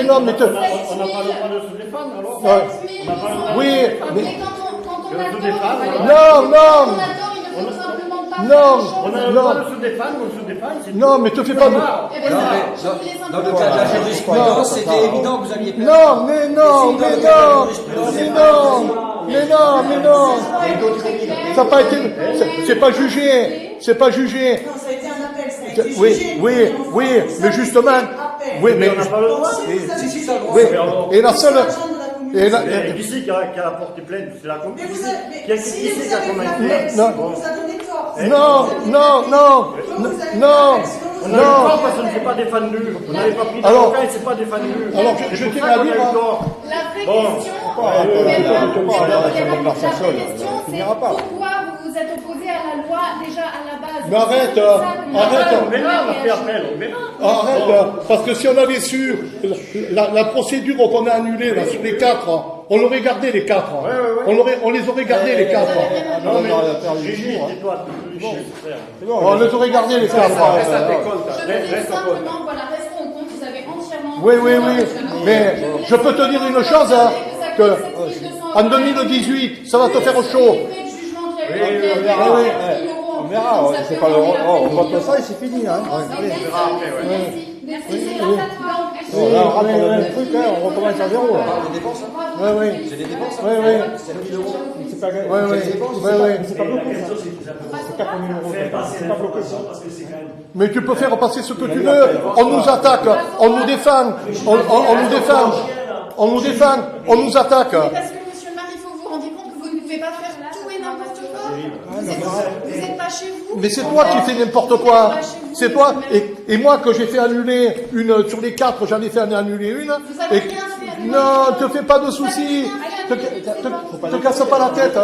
non, mais On n'a pas le droit de se défendre, alors. Ouais. Oui, mais- Mais quand on a se tort, défendre, voilà. Non. Quand on a tort, il ne faut simplement pas Non. faire On les a choses. le droit de se défendre, on se défend. c'est Non, tout. mais te fais pas de... Eh ben, je voulais Dans simplement le cas de la dire- jurisprudence, c'était évident que vous alliez perdre. Non, mais non. Ça n'a pas été... C'est pas jugé. C'est pas jugé. Non, ça a été un appel, ça a été Oui, jugé. oui, mais justement... Appel. Oui, mais... On n'a pas le droit. Si, ça le droit. Oui, et la seule... Et la... Et qui c'est qui a porté plainte? C'est la commune. Mais vous Qui avez, c'est si qui vous c'est qui a avez commencé? fait Non. on vous a donné tort. Non. On a eu tort parce qu'on ne s'est pas défendu. On n'avait pas pris Alors- d'avocat, il ne s'est pas défendu. Alors, C'est je pour tiens ça à qu'on a dire, eu hein, tort. La vraie Bon. question, c'est pourquoi vous vous êtes opposé à la loi déjà à la base. Mais arrête, C'est ça que nous arrête. avons On verra, on a fait réagi. appel, on verra. Arrête, parce que si on avait su la procédure qu'on a annulée là, sur les 4, on aurait gardé les 4. On les aurait gardés les 4. Non, mais Gigi, tais-toi, On les aurait gardés les 4. Reste à tes comptes. Je veux dire simplement, voilà, restons au compte, vous avez entièrement... Oui. Mais je peux te dire une chose, hein, que en 2018, ça va te faire chaud. On verra, c'est pas le... on vote ça et c'est fini. Hein. Merci. Là, on rentre dans le même truc, hein, on recommence à zéro. Là. Les dépenses, hein. Oui. C'est des dépenses. Oui. 7 000 euros. C'est pas, C'est La question, c'est 4 000 euros. faire passer C'est pas bloqué. l'information parce que c'est quand même. Mais tu peux faire passer ce que tu veux. On nous attaque, on nous défend, on nous attaque. Parce que, monsieur le maire, il faut vous rendre compte que vous ne pouvez pas faire tout et n'importe quoi. Vous n'êtes pas chez vous. Mais c'est toi qui fais n'importe quoi. C'est toi. Et moi, que j'ai fait annuler une, sur les 4, j'en ai fait annuler une. Vous avez Et, rien fait. non, te fais pas de soucis. Te casse pas la tête.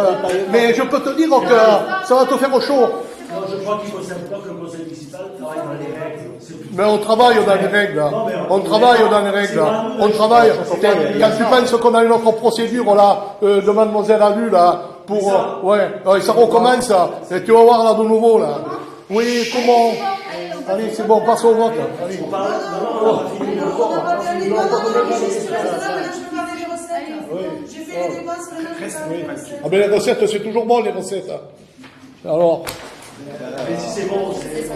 Mais je peux te dire que ça va te faire chaud. Non, je crois qu'il faut simplement que le conseil municipal travaille dans les règles. C'est tout. Mais on travaille dans les règles. On travaille dans les règles. On travaille. Quand tu penses qu'on a une autre procédure là, de mademoiselle Alu là, pour et ça recommence. Et tu vas voir là de nouveau là. Oui, comment? Allez, c'est bon, passe au vote. Allez. On parle, non, on a fini le On n'a pas perdu. Non, je peux parler des recettes. J'ai fait les dépenses, maintenant je peux parler des recettes. Ah ben les recettes, c'est toujours bon les recettes. Alors, Mais si c'est bon, c'est bon.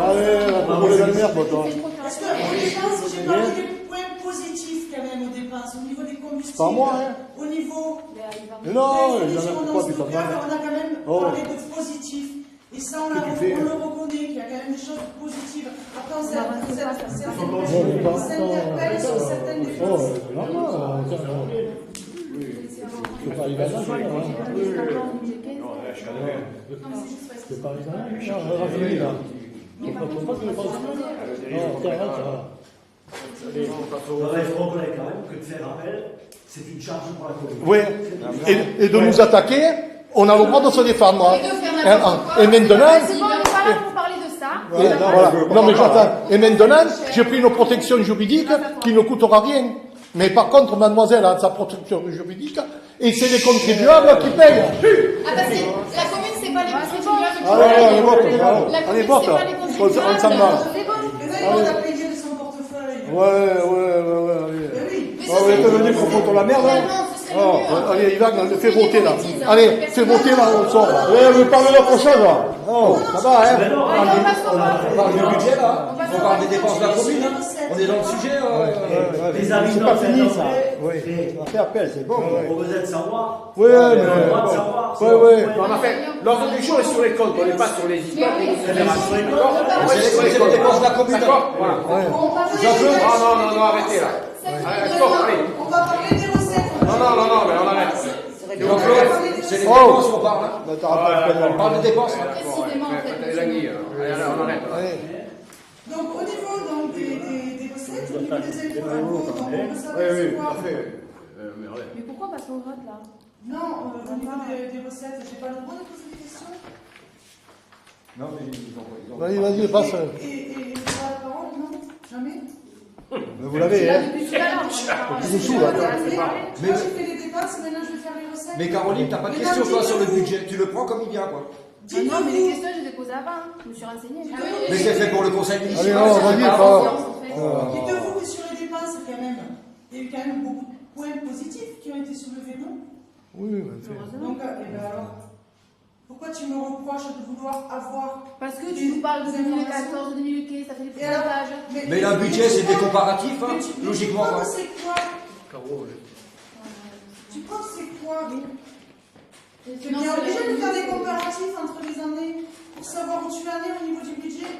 allez, on va rouler dans le merde, toi. Parce que les dépenses, j'ai parlé des points positifs quand même aux dépenses, au niveau des combustibles. Pas moi, hein. Au niveau Mais non, des il y en a fournisseurs pourquoi non tu t'en stockables, vas. on a quand même parlé de positifs. Et ça, on le reconnaît, qu'il y a quand même des choses positives. Après, on s'interpelle sur certaines dépenses. C'est pas les gazons, c'est pas les gazons. Il faut reconnaître quand même que de faire appel, c'est une charge pour la commune. Oui, et de nous attaquer, on a le droit de se défendre. Et de faire n'importe quoi. Et maintenant, Si on n'est pas là pour parler de ça. voilà. Non mais j'attends. Et maintenant, j'ai pris une protection juridique qui ne coûtera rien. Mais par contre, mademoiselle a sa protection juridique et c'est les contribuables qui payent. Ah, parce que la commune, c'est pas les contribuables qui Allez, vote. La Allez, commune, vote. c'est pas les On contribuables. s'en va. Mais là, il a payé de son portefeuille. Ouais, Mais allez. oui. Mais Ah oui, t'as venu qu'on foute la merde, hein. Oh, Allez, Ivan, fais voter là. Allez, fais voter là, on sort. Vous parlez de l'autre chose, là. Non, ça va, hein. On parle du budget là, on parle des dépenses de la commune, hein. On est dans le sujet. Les amis, C'est pas fini, ça. Oui. On a fait appel, c'est bon. On vous aide savoir. Oui, On a le droit de savoir. ouais. On a fait l'ordre du jour est sur les comptes, on n'est pas sur les histoires. C'est les dépenses de la commune. D'accord. Voilà. Non, arrêtez là. Stop, allez. On va parler des recettes. Non, mais on arrête. C'est les dépenses qu'on parle. Hein. Bah, t'auras pas le On parle des dépenses. Précisément, en fait. Les anguilles, on arrête. Allez. Donc, au niveau donc, des recettes, au niveau des impôts, donc, on veut savoir Oui, c'est quoi. parfait. Mais pourquoi passer au vote là? Non, au niveau des recettes, j'ai pas le droit de poser des questions. Non, mais ils ont Vas-y, passe. Et pas la parole, non? Jamais? Mais vous l'avez, hein. Depuis tout à l'heure, Depuis dessous, là. Moi, j'ai fait les dépenses, maintenant je vais faire les recettes. Mais Caroline, t'as pas de Mais question non, toi sur le dites-vous. budget, tu le prends comme il vient quoi. non, mais les questions, je les ai posées avant. Je me suis renseignée. Mais c'est fait pour le conseil Allez, municipal. non, c'est vas-y, pas- pas. Dites-vous que sur les dépenses, quand même, il y a eu quand même beaucoup de points positifs qui ont été soulevés, non? Oui, mais fait. Donc, eh ben alors, pourquoi tu me reproches de vouloir avoir... Parce que tu nous parles de 2014, 2015, ça fait des Et alors, pourcentages. Mais un budget, c'est des comparatifs, hein, mais tu logiquement. penses Quoi. que c'est quoi? Tu penses que c'est quoi? Tu es bien obligé de faire des comparatifs entre les années pour savoir où tu en es au niveau du budget,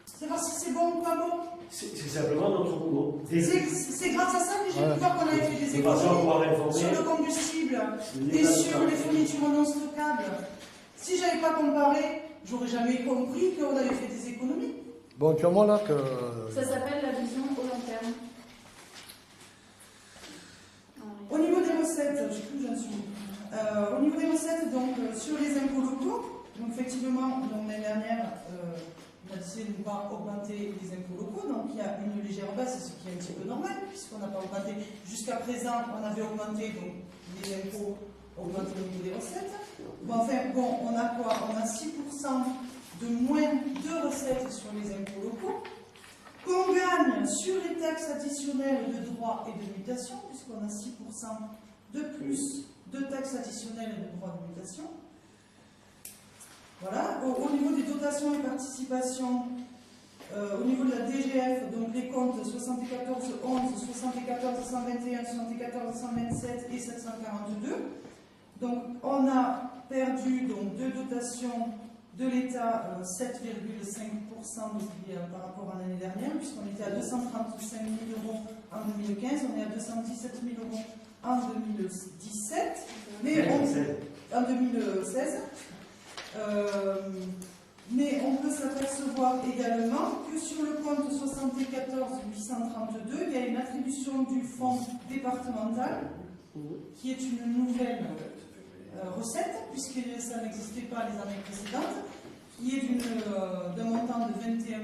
savoir si c'est bon ou pas bon. C'est simplement notre boulot. C'est grâce à ça que j'ai pu voir qu'on avait fait des De façon à pouvoir économies informer. sur le combustible et sur les fournitures non stockables. Si je n'avais pas comparé, j'aurais jamais compris qu'on avait fait des économies. Bon, tu vois, moi, là, que... Ça s'appelle la vision au long terme. Au niveau des recettes, je sais plus où j'en suis. Au niveau des recettes, donc sur les impôts locaux, donc effectivement, l'année dernière, on a décidé de ne pas augmenter les impôts locaux, donc il y a une légère baisse, ce qui est un petit peu normal, puisqu'on n'a pas augmenté. Jusqu'à présent, on avait augmenté donc, les impôts, augmenté au niveau des recettes. Bon, enfin, bon, on a quoi? On a 6% de moins de recettes sur les impôts locaux. Qu'on gagne sur les taxes additionnelles de droits et de mutation, puisqu'on a 6% de plus de taxes additionnelles et de droits de mutation. Voilà. Au niveau des dotations et participations, au niveau de la DGF, donc les comptes 74 11, 74 121, 74 127 et 742. Donc on a perdu donc, deux dotations de l'État, 7,5% par rapport à l'année dernière, puisqu'on était à 235 000 euros en 2015, on est à 217 000 euros en 2017, mais en 2016. Mais on peut s'apercevoir également que sur le compte 74 832, il y a une attribution du fonds départemental, qui est une nouvelle recette, puisque ça n'existait pas les années précédentes, qui est d'un montant de 21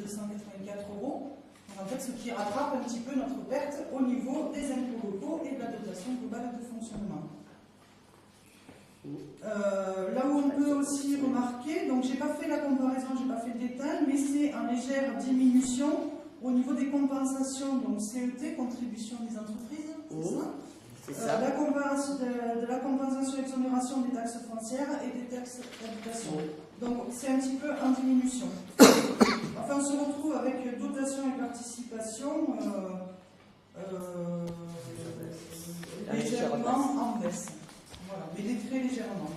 284 euros. En fait, ce qui rattrape un petit peu notre perte au niveau des impôts locaux et de la dotation globale de fonctionnement. Là où on peut aussi remarquer, donc j'ai pas fait la comparaison, j'ai pas fait le détail, mais c'est en légère diminution au niveau des compensations, donc CET, contribution des entreprises, c'est ça? Ça. De la compensation exonération des taxes foncières et des taxes d'habitation. Donc c'est un petit peu en diminution. Enfin, on se retrouve avec dotation et participation légèrement en baisse. Voilà, mais très légèrement.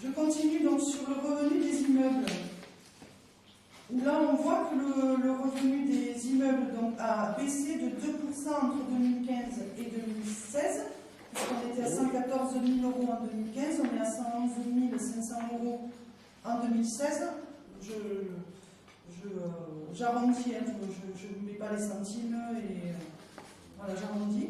Je continue donc sur le revenu des immeubles. Où là, on voit que le revenu des immeubles donc, a baissé de 2% entre 2015 et 2016. On était à 114 000 euros en 2015, on est à 111 500 euros en 2016. J'arrondis, hein, je ne mets pas les centimes, et voilà, j'arrondis.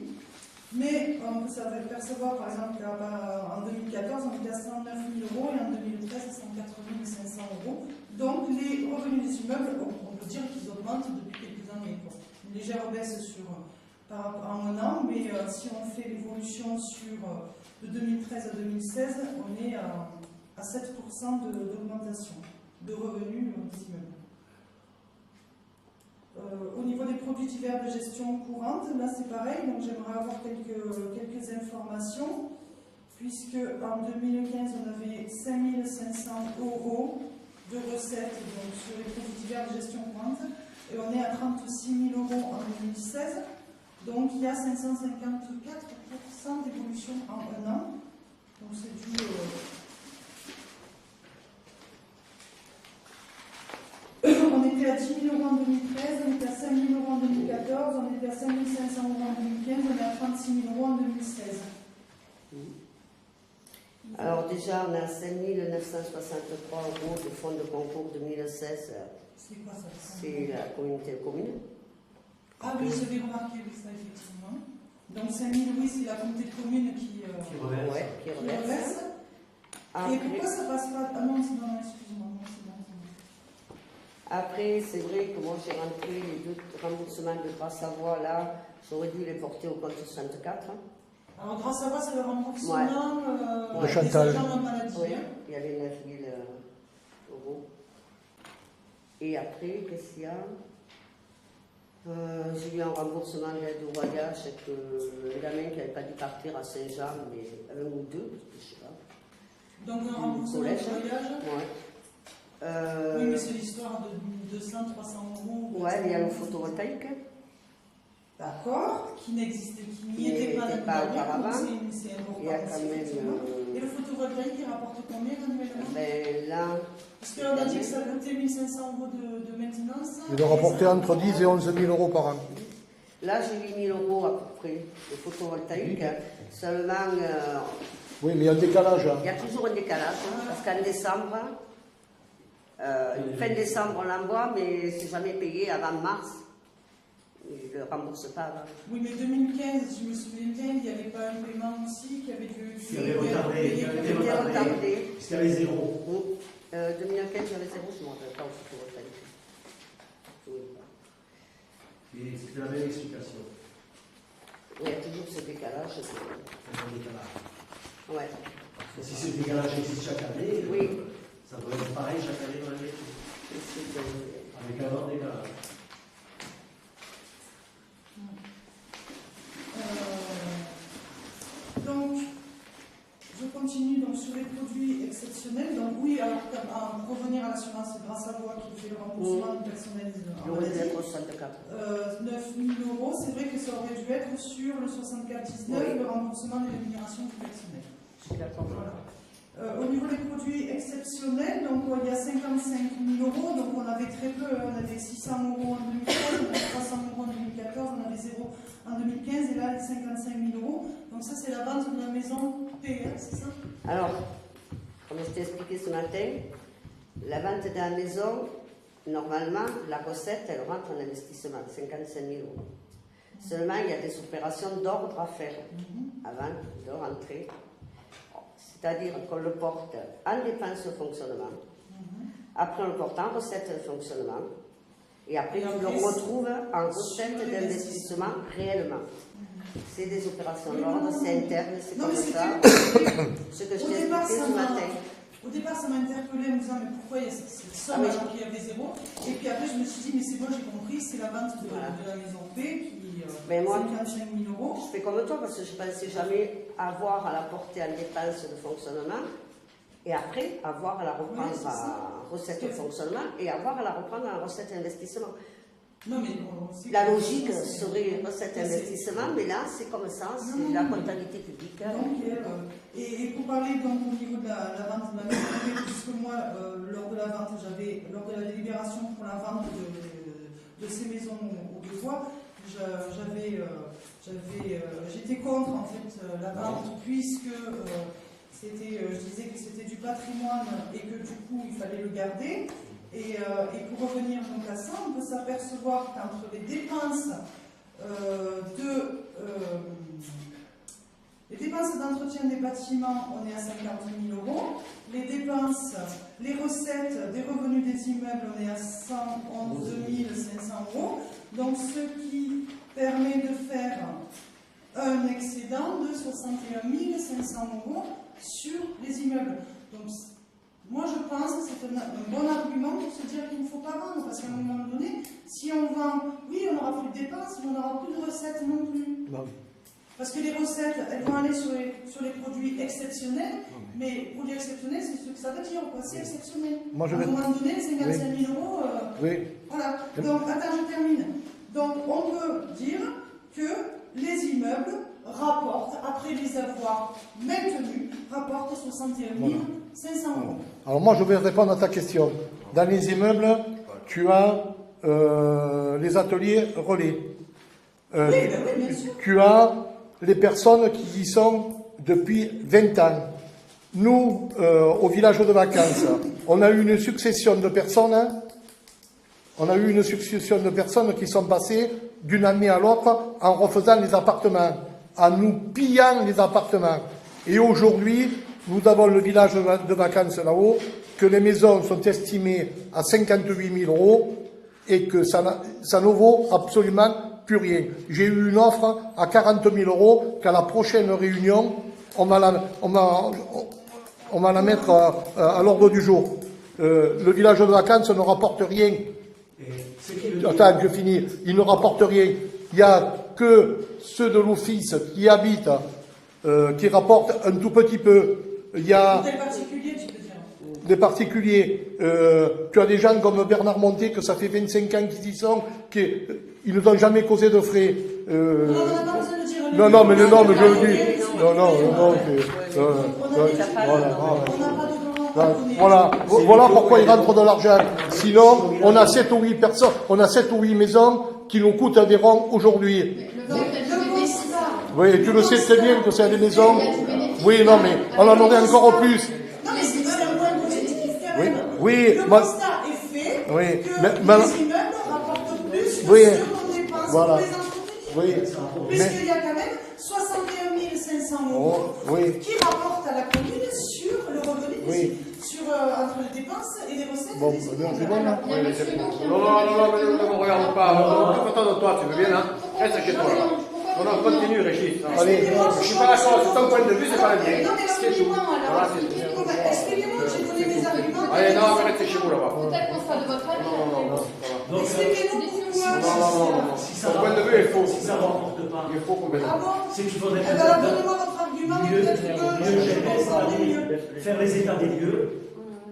Mais on peut percevoir, par exemple, qu'en 2014, on était à 109 000 euros et en 2013, à 104 500 euros. Donc, les revenus des immeubles, on peut dire qu'ils augmentent depuis quelques années. Quoi. Une légère baisse en un an, mais si on fait l'évolution de 2013 à 2016, on est à 7% d'augmentation de revenus des immeubles. Au niveau des produits divers de gestion courante, là c'est pareil, donc j'aimerais avoir quelques informations, puisque en 2015 on avait 5 500 euros de recettes donc, sur les produits divers de gestion courante, et on est à 36 000 euros en 2016, donc il y a 554% d'évolution en un an, donc c'est dû... On était à 10 000 euros en 2013, on était à 5 000 euros en 2014, on était à 5 500 euros en 2015, on est à 36 000 euros en 2016. Alors déjà, on a 5 963 euros de fonds de concours 2016 C'est quoi ça? C'est la communauté de communes. Ah oui, j'avais remarqué oui, ça, effectivement. Donc 5 000, oui, c'est la communauté de communes qui reverse. Ouais, qui qui reverse. reverse. Après, Et pourquoi ça passe pas? Ah non, c'est non, excuse-moi. Non, c'est bon, c'est bon. après, c'est vrai que moi j'ai rentré les 2 remboursements de Grâce à Voix là, j'aurais dû les porter au compte 64. Alors, grâce à quoi, c'est le remboursement Ouais. des Chantal. agents en maladie. Oui, Hein. il y avait 9 000 euros. Et après, qu'est-ce qu'il y a j'ai eu un remboursement d'aide au voyage avec un gamin qui n'avait pas dû partir à Saint-Jean, mais un ou deux, je ne sais pas. Donc, un remboursement de Collège. voyage. Ouais. Oui, mais c'est l'histoire de 200, 300 euros. Ouais, il y a le photovoltaïque. D'accord, qui n'existait, qui n'y Qui était pas n'était pas auparavant. C'est important. Il y a quand même. effectivement. Et le photovoltaïque, il rapporte combien annuellement? Ben là, Parce qu'on a dit que ça coûtait 1 500 euros de maintenance. Il doit rapporter entre 10 et 11 000 euros par an. là j'ai 8 000 euros à peu près de photovoltaïque. Seulement, Oui, mais il y a un décalage. Hein. il y a toujours un décalage, hein, parce qu'en décembre, fin décembre on l'envoie, mais c'est jamais payé avant mars. Il ne le rembourse pas avant. Oui, mais 2015, je me souviens bien, il n'y avait pas un paiement aussi qui avait dû. Qui avait retardé, qui avait été Il était retardé. retardé. Parce qu'il y avait 0. 2015, j'avais 0, je ne me rappelle pas au photovoltaïque. Et c'était la même explication. Il y a toujours ce décalage. Un décalage. Ouais. Et si ce décalage existe chaque année, Oui. ça doit être pareil chaque année dans l'année. Avec un an décalage. Donc, je continue donc, sur les produits exceptionnels. Donc, oui, alors, pour revenir à l'assurance, c'est Grâce à Voix qui fait le remboursement personnalisé. Il aurait dû être au 64. 9 000 euros, c'est vrai que ça aurait dû être sur le 64,19, Oui. le remboursement des rémunérations professionnelles. Je suis d'accord. Voilà. Au niveau des produits exceptionnels, donc il y a 55 000 euros, donc on avait très peu, on avait 600 euros en 2013, on avait 300 euros en 2014, on avait 0 en 2015, et là 55 000 euros. Donc ça c'est la vente de la maison PR, c'est ça? Alors, comme je t'ai expliqué ce matin, la vente de la maison, normalement, la recette, elle rentre en investissement, 55 000 euros. Seulement, il y a des opérations d'ordre à faire avant de rentrer. C'est-à-dire qu'on le porte en dépense de fonctionnement, après on le porte en recette de fonctionnement, et après on le retrouve en recette d'investissement réellement. C'est des opérations d'ordre, c'est interne, c'est comme ça. Ce que je t'ai expliqué ce matin. Au départ, ça m'a interpellé en me disant mais pourquoi il y a cette somme alors qu'il y avait 0? Et puis après, je me suis dit mais c'est bon, j'ai compris, c'est la vente de la maison P qui Mais moi, 55 000 euros. Je fais comme toi parce que je ne pensais jamais avoir à la porter en dépense de fonctionnement et après avoir à la reprendre en recette de fonctionnement et avoir à la reprendre en recette d'investissement. Non, mais la logique serait recette investissement, mais là c'est comme ça, c'est la comptabilité publique. Donc, et pour parler donc au niveau de la vente de la maison, puisque moi, lors de la vente, lors de la délibération pour la vente de ces maisons autrefois, j'étais contre en fait la vente puisque je disais que c'était du patrimoine et que du coup il fallait le garder. Et pour revenir donc à ça, on peut s'apercevoir qu'entre les dépenses d'entretien des bâtiments, on est à 50 000 euros. Les recettes des revenus des immeubles, on est à 111 500 euros. Donc, ce qui permet de faire un excédent de 61 500 euros sur les immeubles. Donc, moi, je pense que c'est un bon argument pour se dire qu'il ne faut pas vendre, parce qu'à un moment donné, si on vend, oui, on n'aura plus de dépenses, mais on n'aura plus de recettes non plus. Non. Parce que les recettes, elles vont aller sur les produits exceptionnels, mais produits exceptionnels, c'est ce que ça veut dire, quoi. C'est exceptionnel. Moi, je à un moment donné, 55 000 euros. Oui. Voilà. Donc, attends, je termine. Donc, on peut dire que les immeubles rapportent, après les avoir maintenus, rapportent 61 500 euros. Alors moi, je vais répondre à ta question. Dans les immeubles, tu as les ateliers relais. Oui, bien sûr. Tu as les personnes qui y sont depuis 20 ans. Nous, au village de vacances, on a eu une succession de personnes On a eu une succession de personnes qui sont passées d'une année à l'autre en refaisant les appartements, en nous pillant les appartements. Et aujourd'hui, nous avons le village de vacances là-haut, que les maisons sont estimées à 58 000 € et que ça ne vaut absolument plus rien. J'ai eu une offre à 40 000 € qu'à la prochaine réunion, on va la mettre à l'ordre du jour. Le village de vacances ne rapporte rien. Attends, je finis. Il ne rapporte rien. Il n'y a que ceux de l'office qui habitent, qui rapportent un tout petit peu. Il y a des particuliers, tu peux dire. Des particuliers. Tu as des gens comme Bernard Monté, que ça fait 25 ans qu'ils y sont, ils ne ont jamais causé de frais. Non, mais je le dis. Voilà pourquoi ils rentrent de l'argent. Sinon, on a 7 ou 8 personnes, on a 7 ou 8 maisons qui nous coûtent environ aujourd'hui. Oui, tu le sais très bien que c'est des maisons. Oui, non, mais on en aurait encore plus. Non, mais c'est un point positif. Oui, le constat est fait que les immeubles rapportent plus que ce qu'on dépense pour les entreprises. Oui. Puisqu'il y a quand même 61 500 € qui rapportent à la commune sur le revenu, entre les dépenses et les recettes. Bon, c'est bon, là. Non, mais ne me regarde pas. Content de toi, tu veux bien, hein? Reste chez toi, là. Non, continue, Régis. Allez, je suis pas d'accord, c'est ton point de vue, c'est pas le mien. Non, mais expliquez-moi, alors. Expliquez-moi, j'ai donné mes arguments. Allez, non, mais restez chez vous, là-bas. Peut-être qu'on sera de votre avis. Non. Expliquez-nous pourquoi. Non. Ton point de vue est faux. Si ça ne rapporte pas, il est faux complètement. Ah bon? C'est qu'il faudrait alors, donnez-moi votre argument. faire les états des lieux.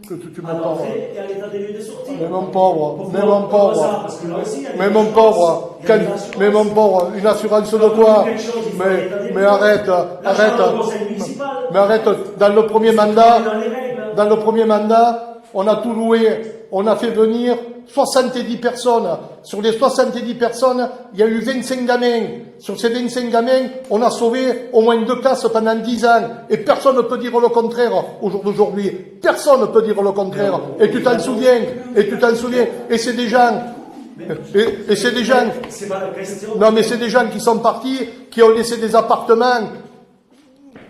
Que tu À l'entrée et à l'état des lieux de sortie. Mais mon pauvre, une assurance de quoi? Mais arrête, dans le premier mandat, on a tout loué, on a fait venir 70 personnes. Sur les 70 personnes, il y a eu 25 gamins. Sur ces 25 gamins, on a sauvé au moins 2 classes pendant 10 ans. Et personne ne peut dire le contraire au jour d'aujourd'hui. Personne ne peut dire le contraire. Et tu t'en souviens. Et c'est des gens. Et c'est des gens. C'est pas la question. Non, mais c'est des gens qui sont partis, qui ont laissé des appartements.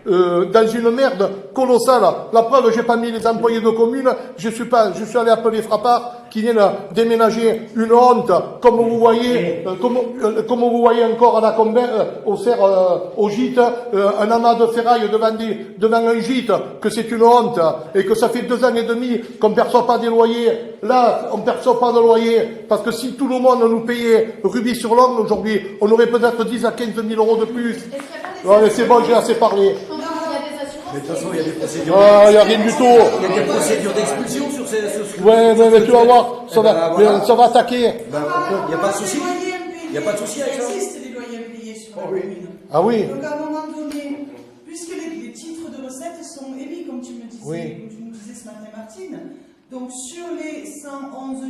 Dans une merde colossale. La preuve, j'ai pas mis les employés de commune, je suis allé appeler Frappard, qui viennent déménager une honte, comme vous voyez, comme vous voyez encore à la Combin, au gîte, un amas de ferraille devant un gîte, que c'est une honte, et que ça fait 2 ans et demi qu'on ne perçoit pas des loyers. Là, on ne perçoit pas de loyer, parce que si tout le monde nous payait rubis sur l'ongle aujourd'hui, on aurait peut-être 10 à 15 000 € de plus. Allez, c'est bon, j'ai assez parlé. Mais de toute façon, il y a des procédures. Il n'y a rien du tout. Il y a des procédures d'expulsion sur ces. Ouais, mais tu vas voir, ça va attaquer. Il n'y a pas de souci. Il n'y a pas de souci avec ça. Il existe des loyers impayés sur la commune. Ah oui. Donc à un moment donné, puisque les titres de recettes sont émis, comme tu me disais, comme tu nous disais ce matin, Martine, donc sur les 111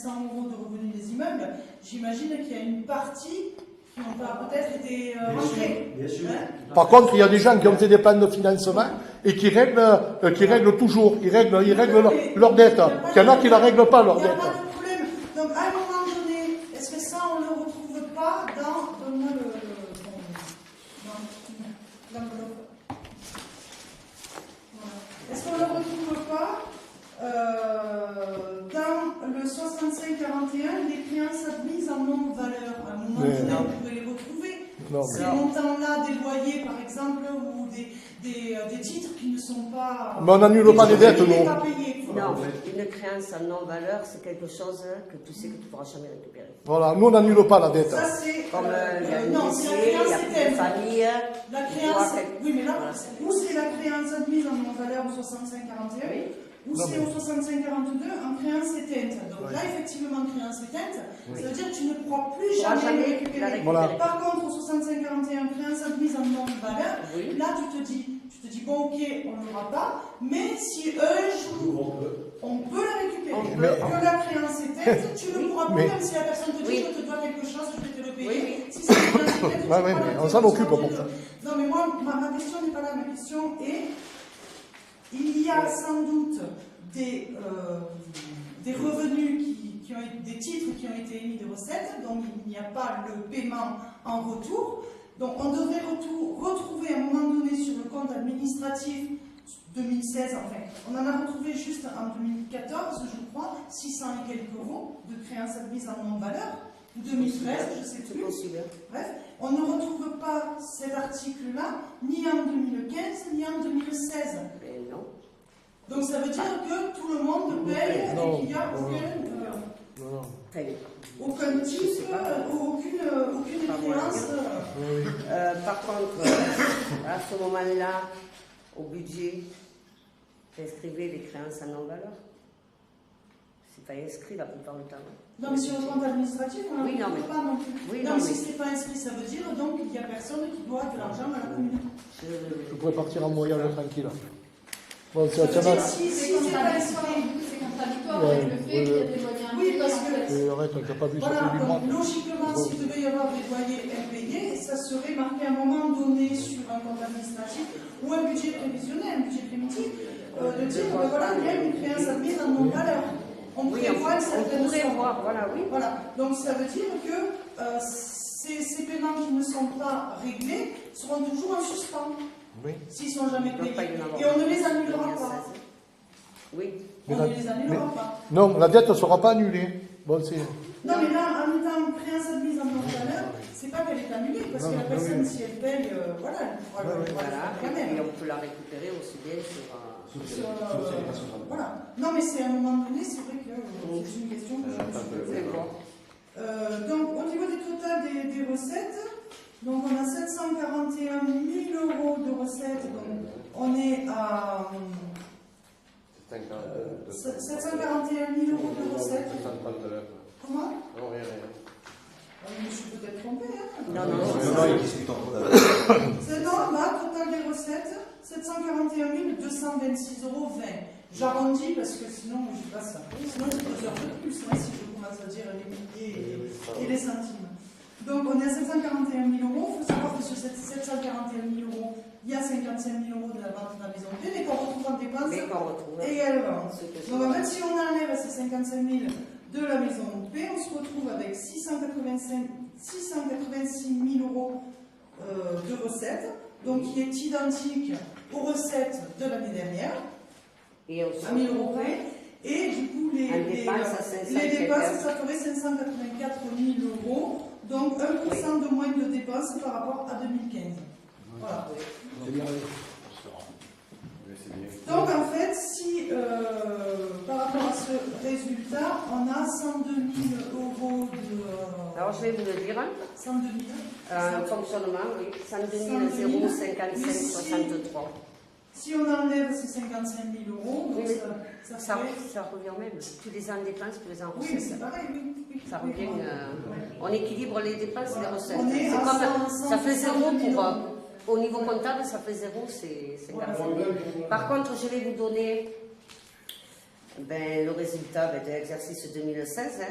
500 € de revenus des immeubles, j'imagine qu'il y a une partie qui n'ont pas peut-être été rentrées. Bien sûr. Par contre, il y a des gens qui ont fait des plans de financement et qui règlent toujours, ils règlent leur dette. Il y en a qui ne la règlent pas, leur Il n'y a dette. pas de problème. Donc à un moment donné, est-ce que ça, on ne le retrouve pas dans l'enveloppe? Voilà. Est-ce qu'on ne le retrouve pas dans le 65-41, les créances admises en non-valeur? À un moment donné, on pourrait les retrouver. Ces montants-là, des loyers par exemple, ou des titres qui ne sont pas. Mais on n'annule pas les dettes, non. Non, une créance en non-valeur, c'est quelque chose que tu sais que tu ne pourras jamais récupérer. Voilà, nous on n'annule pas la dette. Ça, c'est. Comme il y a une non, décès, c'est la il y a créance plus de éteinte. famille. La créance. Oui, mais là, ou c'est la créance admise en non-valeur au 65-41, ou c'est au 65-42 en créance éteinte. Donc là, effectivement, créance éteinte, ça veut dire que tu ne pourras plus jamais récupérer. Voilà. Par contre, au 65-41, créance admise en non-valeur, là, tu te dis, bon, ok, on ne l'aura pas, mais si un jour, on peut la récupérer. Que la créance éteinte, tu ne pourras plus, même si la personne te dit, je te dois quelque chose, je vais te le payer. Si c'est une créance éteinte, mais on s'en occupe pour ça. Non, mais moi, ma question n'est pas là. Ma question est, il y a sans doute des revenus qui des titres qui ont été émis de recettes, donc il n'y a pas le paiement en retour. Donc on devrait retrouver à un moment donné sur le compte administratif 2016, enfin, on en a retrouvé juste en 2014, je crois, 600 et quelques euros de créances admises en non-valeur, ou 2013, je ne sais plus. Bref, on ne retrouve pas cet article-là, ni en 2015, ni en 2016. Mais non. Donc ça veut dire que tout le monde paye et qu'il n'y a aucun titre, aucune créance. Par contre, à ce moment-là, au budget, inscrivez les créances en non-valeur. C'est pas inscrit la plupart du temps. Non, mais sur le compte administratif, on oui, ne non, peut pas non plus. Oui, donc non, si mais... ce n'est pas inscrit, ça veut dire donc qu'il n'y a personne qui doit de l'argent à la commune. Je pourrais partir en moyen tranquille. Bon, ça veut dire si c'est c'est pas inscrit. contradictoire avec le fait qu'il y a des loyers impayés. Oui, parce que. Arrête, tu n'as pas vu Voilà, ça du donc logiquement, s'il devait y avoir des loyers impayés, ça serait marqué à un moment donné sur un compte administratif ou un budget prévisionnel, un budget primitif, de dire voilà, il y a une créance admise en non-valeur. On prévoit une certaine somme. Voilà. Donc ça veut dire que ces paiements qui ne sont pas réglés seront toujours en suspens. Oui. S'ils ne sont jamais payés. Et on ne les annulera pas. Oui. On ne les annulera pas. Non, la dette ne sera pas annulée. Bon, c'est... Non, mais là, en étant créance admise en non-valeur, c'est pas qu'elle est annulée, parce que la personne, si elle paye, voilà, elle pourra le faire quand même. Et on peut la récupérer aussi bien sur voilà. Non, mais c'est à un moment donné, c'est vrai que c'est une question que je me suis posée. Donc, au niveau du total des recettes, donc on a 741 000 euros de recettes, donc on est à 741 000 euros de recettes. Comment? Je me suis peut-être trompée. Hein. Non, il discute entre eux. Non, là, total des recettes, 741 226,20 €. J'arrondis parce que sinon, je passe. Sinon, c'est 2 heures de plus hein, si je commence à dire les milliers et les centimes. Donc, on est à 741 000 €. Il faut savoir que sur ces 741 000 €, il y a 55 000 € de la vente de la maison de mais qu'on retrouve en dépenses également. Donc, en fait, si on enlève ces 55 000 € de la maison de paix, on se retrouve avec 686 000 € de recettes, donc qui est identique aux recettes de l'année dernière, à 1 000 € près. Et du coup, les dépenses, ça ferait 584 000 €, donc 1% de moins de dépenses par rapport à 2015. Voilà. Donc en fait, si par rapport à ce résultat, on a 102 000 € de... Alors je vais vous le dire. 102 000 fonctionnement, oui. 102 055 63. Si on enlève ces 55 000 €, donc ça revient même. Tous les ans de dépenses, tous les ans recettes. Oui, c'est pareil, oui. Ça revient. On équilibre les dépenses et les recettes. On ça fait zéro pour... Au niveau comptable, ça fait zéro, c'est 45 000. Par contre, je vais vous donner le résultat de l'exercice 2016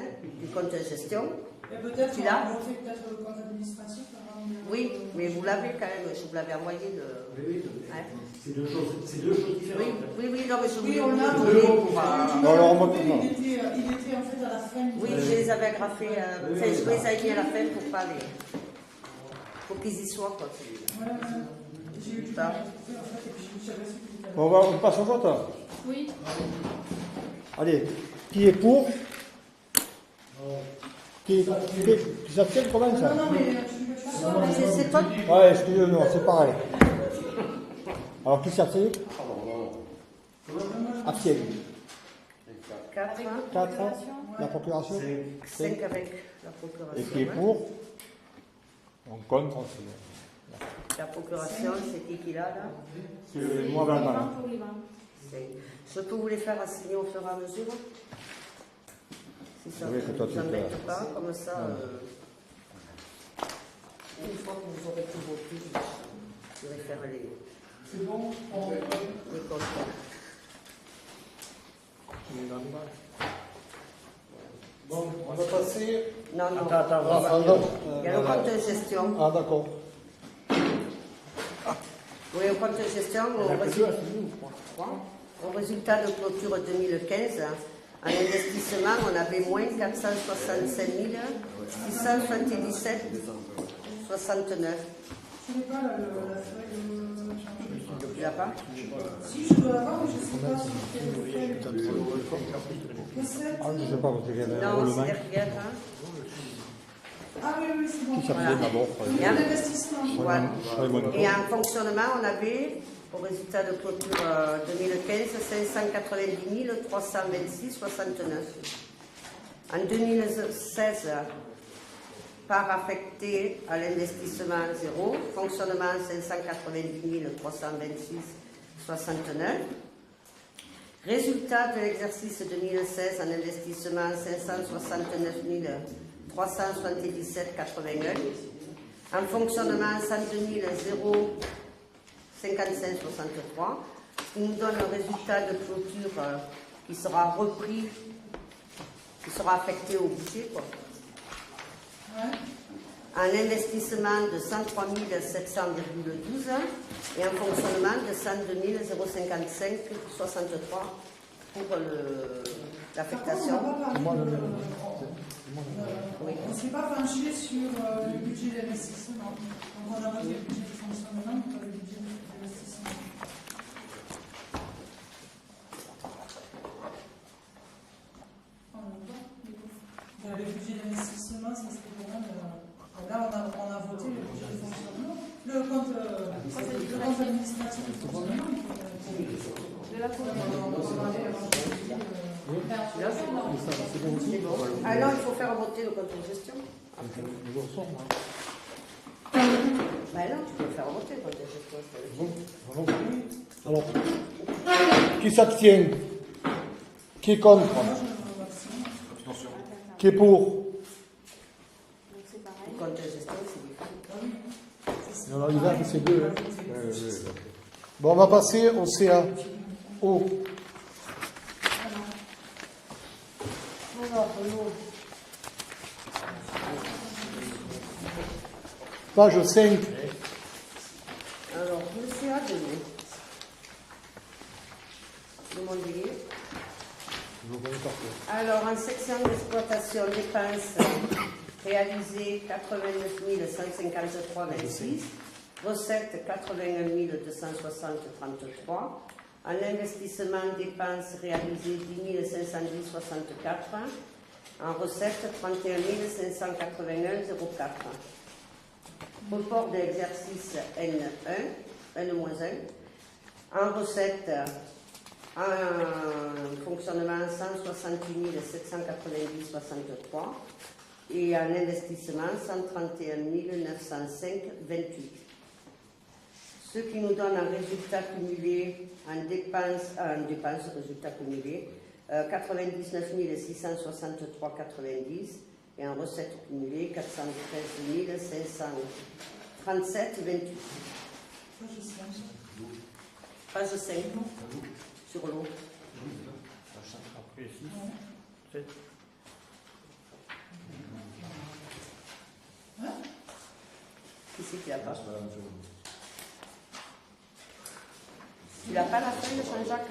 du compte de gestion. Peut-être qu'on fait peut-être le compte administratif avant. Oui, mais vous l'avez quand même, je vous l'avais envoyé. C'est deux choses différentes. Oui, non, mais je voulais vous donner il était en fait à la fin. Oui, je les avais agrafés, je les avais mis à la fin pour pas les... Pour qu'ils y soient, quoi. J'ai eu du temps. On passe au vote. Oui. Allez, qui est pour? Qui s'abstient, comment ça? Non, mais c'est toi. Ouais, excusez-moi, c'est pareil. Alors, qui s'abstient? Abstient. 4. La procuration? 5 avec la procuration. Et qui est pour? On compte, la procuration, c'est qui l'a là? C'est moi, Bernard. Je peux vous les faire assigner au fur et à mesure? Si ça ne vous embête pas, comme ça, une fois que vous aurez tout voté, je vais faire les... C'est bon? Les comptes. Bon, on va passer... Non. Il y a le compte de gestion. Ah, d'accord. Oui, au compte de gestion, au résultat de clôture 2015, En investissement, on avait moins 465 677 69. Je n'ai pas la feuille de changement. Tu l'as pas? Si, je dois l'avoir, mais je ne sais pas sur quelle feuille. Recette. Ah, je ne sais pas, parce qu'il y a un Non, roulement. c'est derrière. Hein. Ah oui, oui, c'est bon. Qui s'appelait Voilà. d'abord Il y a l'investissement. Voilà. Raymond. Et en fonctionnement, on avait, au résultat de clôture 2015, 590 326 69. En 2016, part affectée à l'investissement 0, fonctionnement 590 326 69. Résultat de l'exercice 2016 en investissement 569 377 81. En fonctionnement 102 0 55 63. Ce qui nous donne un résultat de clôture qui sera repris, qui sera affecté au budget, quoi. Ouais. Un investissement de 103 700,12 et un fonctionnement de 102 055 63 pour l'affectation. On ne s'est pas penché sur le budget d'investissement. Donc on a voté le budget de fonctionnement, mais pas le budget d'investissement. Le budget d'investissement, ça serait pour moi. Là, on a voté le budget de fonctionnement. Le compte administratif de fonctionnement. Alors, il faut faire voter le compte de gestion. Ben non, tu peux faire voter le compte de gestion. Alors, qui s'abstient? Qui est contre? Qui est pour? Le compte de gestion, c'est différent. Alors, les verts, c'est deux. Hein. Bon, on va passer au CA. O. Page 5. Alors, le CA de mai. Demandez. Alors, en section d'exploitation, dépenses réalisées 89 153,26, recettes 81 260,33, en investissement, dépenses réalisées 10 510,64, en recettes 31 581,04. Report d'exercice N1, N-1, en recettes, en fonctionnement 168 790,63 et en investissement 131 905,28. Ce qui nous donne un résultat cumulé en dépenses, résultat cumulé, 99 663,90 et en recettes cumulées 413 537,28. Page 5. Sur l'eau. Après 6, 7. Qui c'est qui n'a pas? Tu n'as pas la feuille de Jean-Jacques?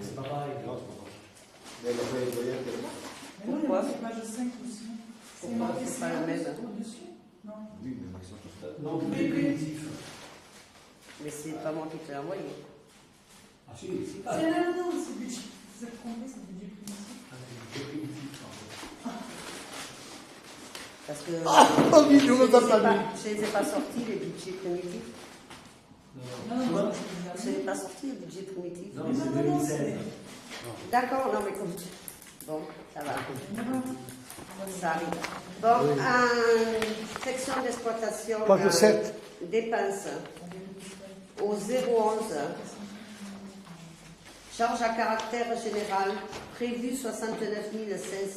C'est pas pareil. Mais non, Pourquoi? c'est page 5 aussi. C'est Pourquoi marqué c'est pas la même? au-dessus. Non. Non, budget primitif. Mais c'est pas moi qui te l'ai envoyé. Ah si, c'est pas. Non, c'est budget. Vous êtes trompé, c'est budget primitif. Budget primitif. Parce que oui, je me donne pas lui. je ne les ai pas sortis, les budgets primitifs. Non, Je ne les ai pas sortis, les budgets primitifs. Non, c'est 2016. D'accord, non, mais comme tu... Bon, ça va. Ça arrive. Bon, section d'exploitation. Page 7. Dépenses. Au 011. Charge à caractère général. Prévu 69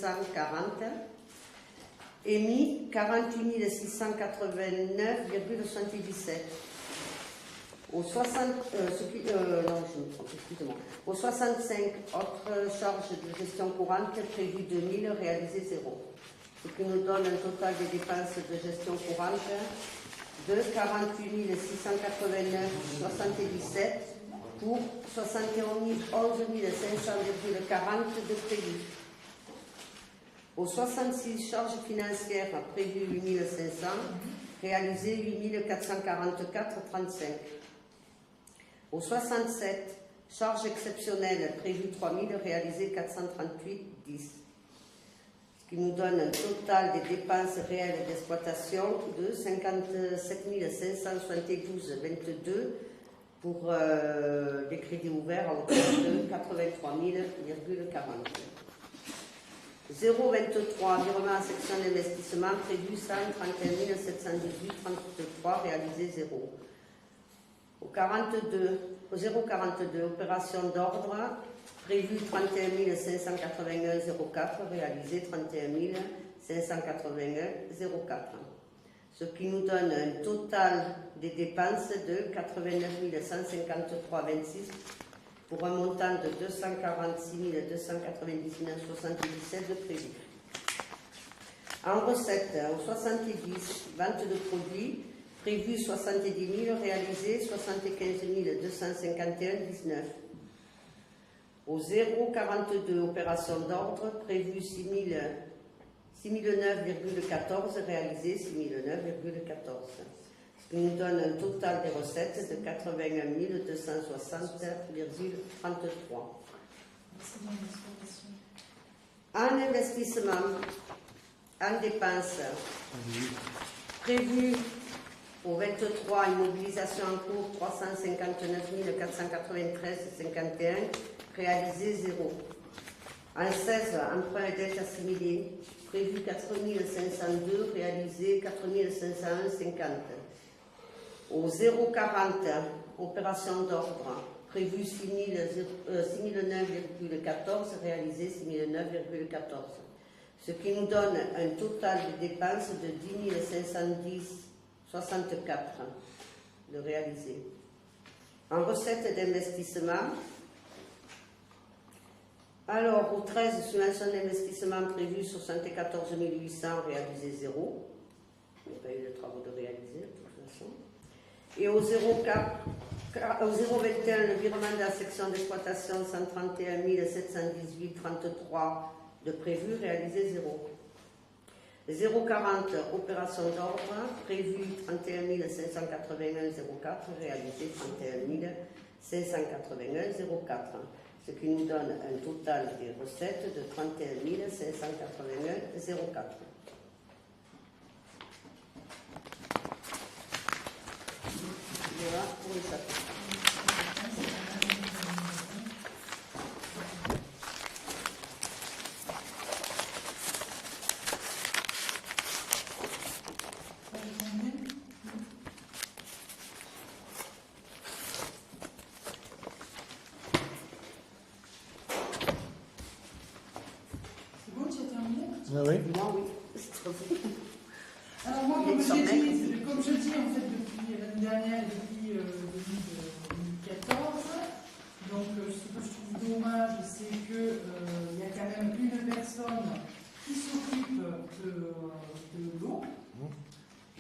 540. Émis 48 689,77. Au 65, autres charges de gestion courante prévues 2000, réalisées 0. Ce qui nous donne un total des dépenses de gestion courante de 48 689,77 pour 71 500,40 de prévu. Au 66, charges financières prévues 8 500, réalisées 8 444,35. Au 67, charges exceptionnelles prévues 3 000, réalisées 438,10. Ce qui nous donne un total des dépenses réelles d'exploitation de 57 572,22 pour les crédits ouverts à hauteur de 83 000,40. 0,23, virement à section d'investissement prévu 131 718,33, réalisé 0. Au 0,42, opération d'ordre prévu 31 581,04, réalisé 31 581,04. Ce qui nous donne un total des dépenses de 89 153,26 pour un montant de 246 299,77 de prévu. En recette, au 70, vente de produits, prévu 70 000, réalisé 75 251,19. Au 0,42, opération d'ordre, prévu 6 009,14, réalisé 6 009,14. Ce qui nous donne un total des recettes de 81 260,33. En investissement, en dépenses, prévu au 23, immobilisation en cours 359 493,51, réalisé 0. En 16, emprunt et dette assimilée, prévu 4 502, réalisé 4 501,50. Au 0,40, opération d'ordre, prévu 6 009,14, réalisé 6 009,14. Ce qui nous donne un total de dépenses de 10 510,64 de réalisé. En recette d'investissement, alors au 13, subvention d'investissement prévue 74 800, réalisé 0. Il n'y a pas eu de travaux de réaliser de toute façon. Et au 0,21, le virement de la section d'exploitation 131 718,33 de prévu, réalisé 0. 0,40, opération d'ordre, prévu 31 581,04, réalisé 31 581,04. Ce qui nous donne un total des recettes de 31 581,04. Voilà pour les chapitres. C'est bon, tu as terminé? Oui. Moi, oui. Alors moi, comme je dis en fait depuis l'année dernière et depuis 2014, donc ce que je trouve dommage, c'est qu'il y a quand même une personne qui s'occupe de l'eau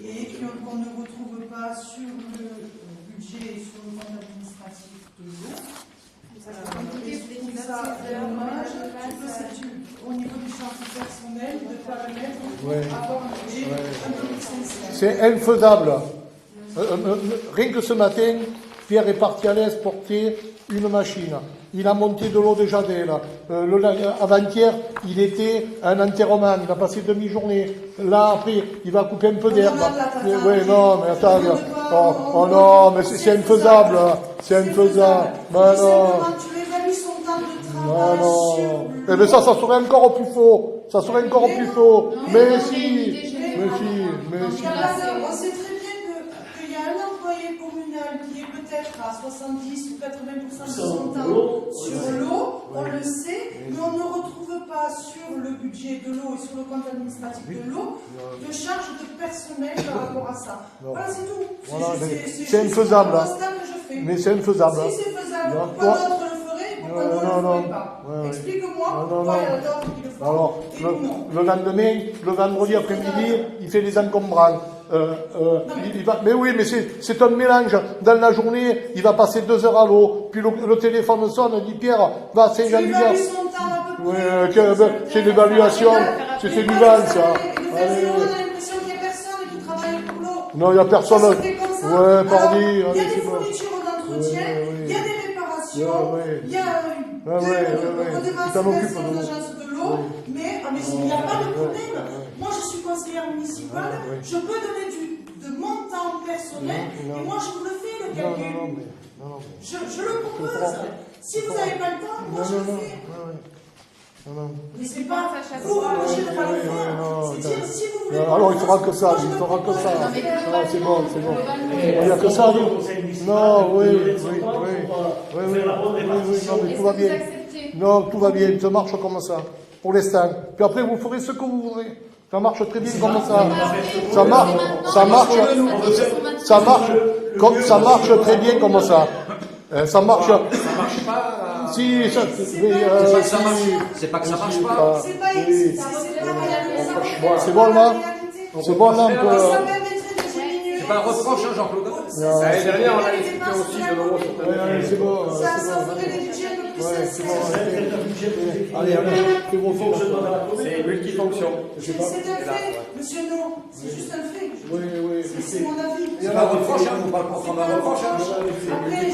et qu'on ne retrouve pas sur le budget et sur le compte administratif de l'eau. Ça, dommage, au niveau du charge personnel, de ne pas le mettre, avoir un budget un peu plus sincère. C'est infaisable. Rien que ce matin, Pierre est parti à l'Est porter une machine. Il a monté de l'eau de Jadel. Avant-hier, il était à un enterrement. Il a passé demi-journée. Là, après, il va couper un peu d'herbe. Oui, non, mais attends. Oh non, mais c'est infaisable. C'est infaisable. Mais non. Tu évalues son temps de travail Ah non. sur Eh bien ça serait encore au plus faux. Ça serait encore au plus faux. Mais si. On sait très bien qu'il y a un employé communal qui est peut-être à 70 ou 80% de son temps sur l'eau, on le sait, mais on ne retrouve pas sur le budget de l'eau et sur le compte administratif de l'eau de charge de personnel par rapport à ça. Voilà, c'est tout. Voilà, C'est infaisable. un constat que je fais. Mais c'est infaisable. Si c'est faisable, pourquoi d'autres le feraient et pourquoi d'autres ne le feraient pas? Explique-moi pourquoi il y en a d'autres qui le font Alors, et nous non. le lendemain, le vendredi après-midi, il fait les encombrants. Mais oui, mais c'est un mélange. Dans la journée, il va passer 2 heures à l'eau, puis le téléphone sonne, il dit Pierre, va à Saint-Jean-du-Gard. Oui, c'est l'évaluation, c'est du vent, ça. Non, il n'y a personne. Ouais, pardi. Il y a des fournitures d'entretien, il y a des réparations, il y a des redevances aux agences de l'eau, mais il n'y a pas de problème. Moi, je suis conseillère municipale, je peux donner de mon temps personnel, et moi, je vous le fais, le calcul. Je le propose. Si vous n'avez pas le temps, moi, je le fais. Mais c'est pas vous obligez de pas le faire. C'est dire si vous voulez. Alors il fera que ça, il fera que ça. Non, c'est bon, c'est bon. Il n'y a que ça. Non, oui, non, mais tout va bien. Non, tout va bien, ça marche comme ça, pour l'instant. Puis après, vous ferez ce que vous voudrez. Ça marche très bien comme ça. Ça marche très bien comme ça. Ça marche. Si, c'est pas que ça marche pas. C'est pas ici, c'est bon là. C'est bon là. C'est pas un reproche, hein, Jean-Claude. L'année dernière, on a discuté aussi de l'euro sur C'est bon. Ça ferait des budgets un peu plus sincères. Allez, c'est bon. C'est multifonction. C'est un fait, monsieur No, c'est juste un fait. Oui. C'est mon avis. C'est pas un reproche, hein, faut pas le prendre un reproche. Après,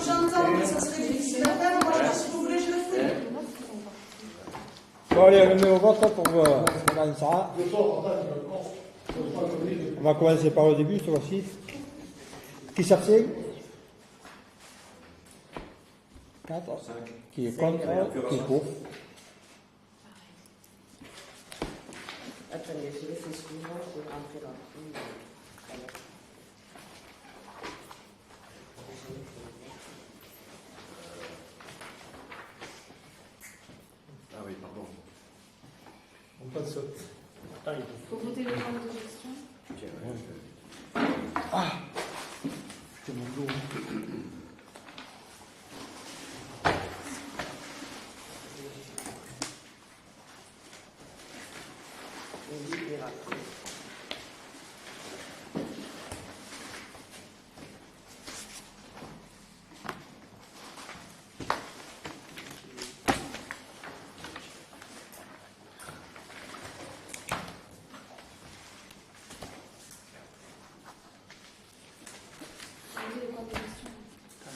j'entends que ça serait difficile à faire. Moi, si vous voulez, je le fais. Bon, allez, on met au vote pour commencer. On va commencer par le début, cette fois-ci. Qui s'abstient? 4. Qui est contre? Qui est pour? Attendez, je le fais suivant, je vais rentrer dans le truc. Ah oui, pardon. On passe. Il faut voter le plan de gestion. C'est mon dos.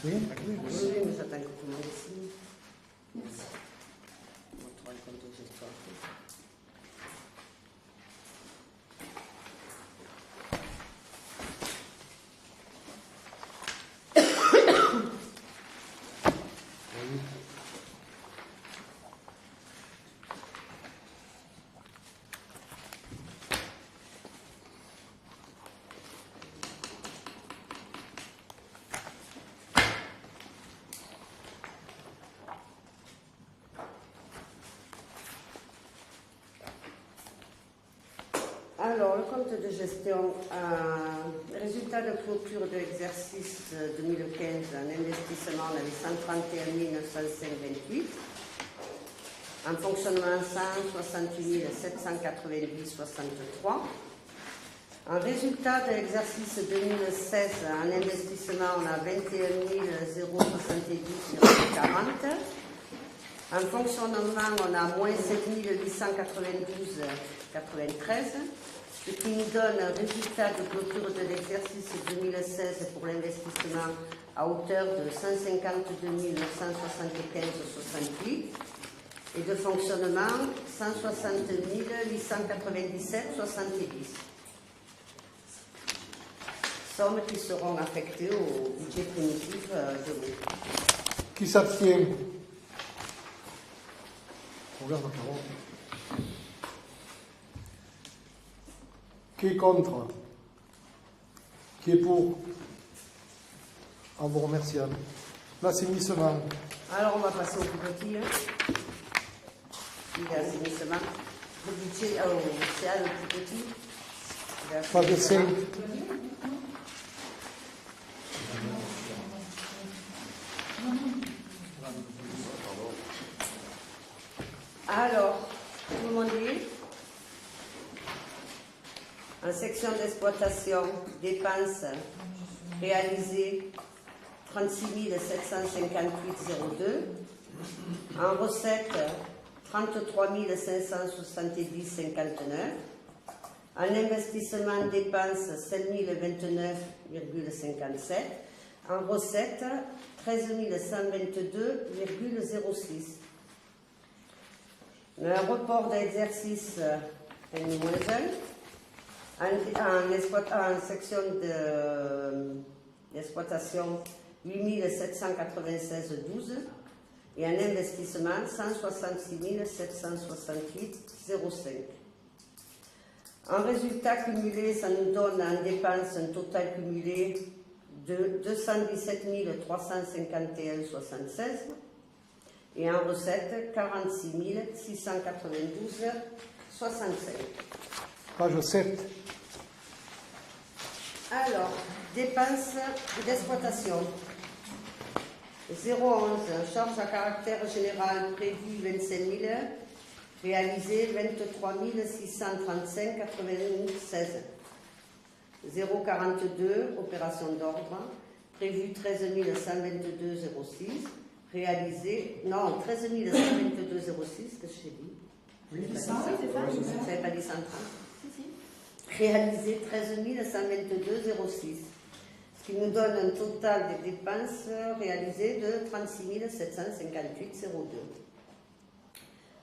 Oui, mais j'attends que tout le monde signe. Merci. On va trouver le compte de gestion. Alors, le compte de gestion, résultat de clôture de l'exercice 2015, un investissement, on avait 131 905,28. En fonctionnement, 168 790,63. En résultat de l'exercice 2016, en investissement, on a 21 070,40. En fonctionnement, on a moins 7 892,93. Ce qui nous donne un résultat de clôture de l'exercice 2016 pour l'investissement à hauteur de 152 975,68 et de fonctionnement 160 897,70. Sommes qui seront affectées au budget primitif de l'eau. Qui s'abstient? Regarde la parole. Qui est contre? Qui est pour? En vous remerciant. L'assainissement. Alors on va passer au plus petit. L'assainissement. Le budget au CA le plus petit. Pas de 5. Alors, tout le monde dit En section d'exploitation, dépenses réalisées 36 758,02. En recettes, 33 570,59. En investissement, dépenses 7 029,57. En recettes, 13 122,06. Le report d'exercice N-1. En section d'exploitation, 8 796,12. Et en investissement, 166 768,05. En résultat cumulé, ça nous donne en dépenses un total cumulé de 217 351,76 et en recettes 46 692,65. Page 7. Alors, dépenses d'exploitation. 011, charge à caractère général prévu 25 000, réalisé 23 635,96. 042, opération d'ordre, prévu 13 122,06, réalisé, non, 13 122,06, que j'ai dit. Oui, c'est ça. Vous n'avez pas dit 130. Réalisé 13 122,06. Ce qui nous donne un total des dépenses réalisées de 36 758,02.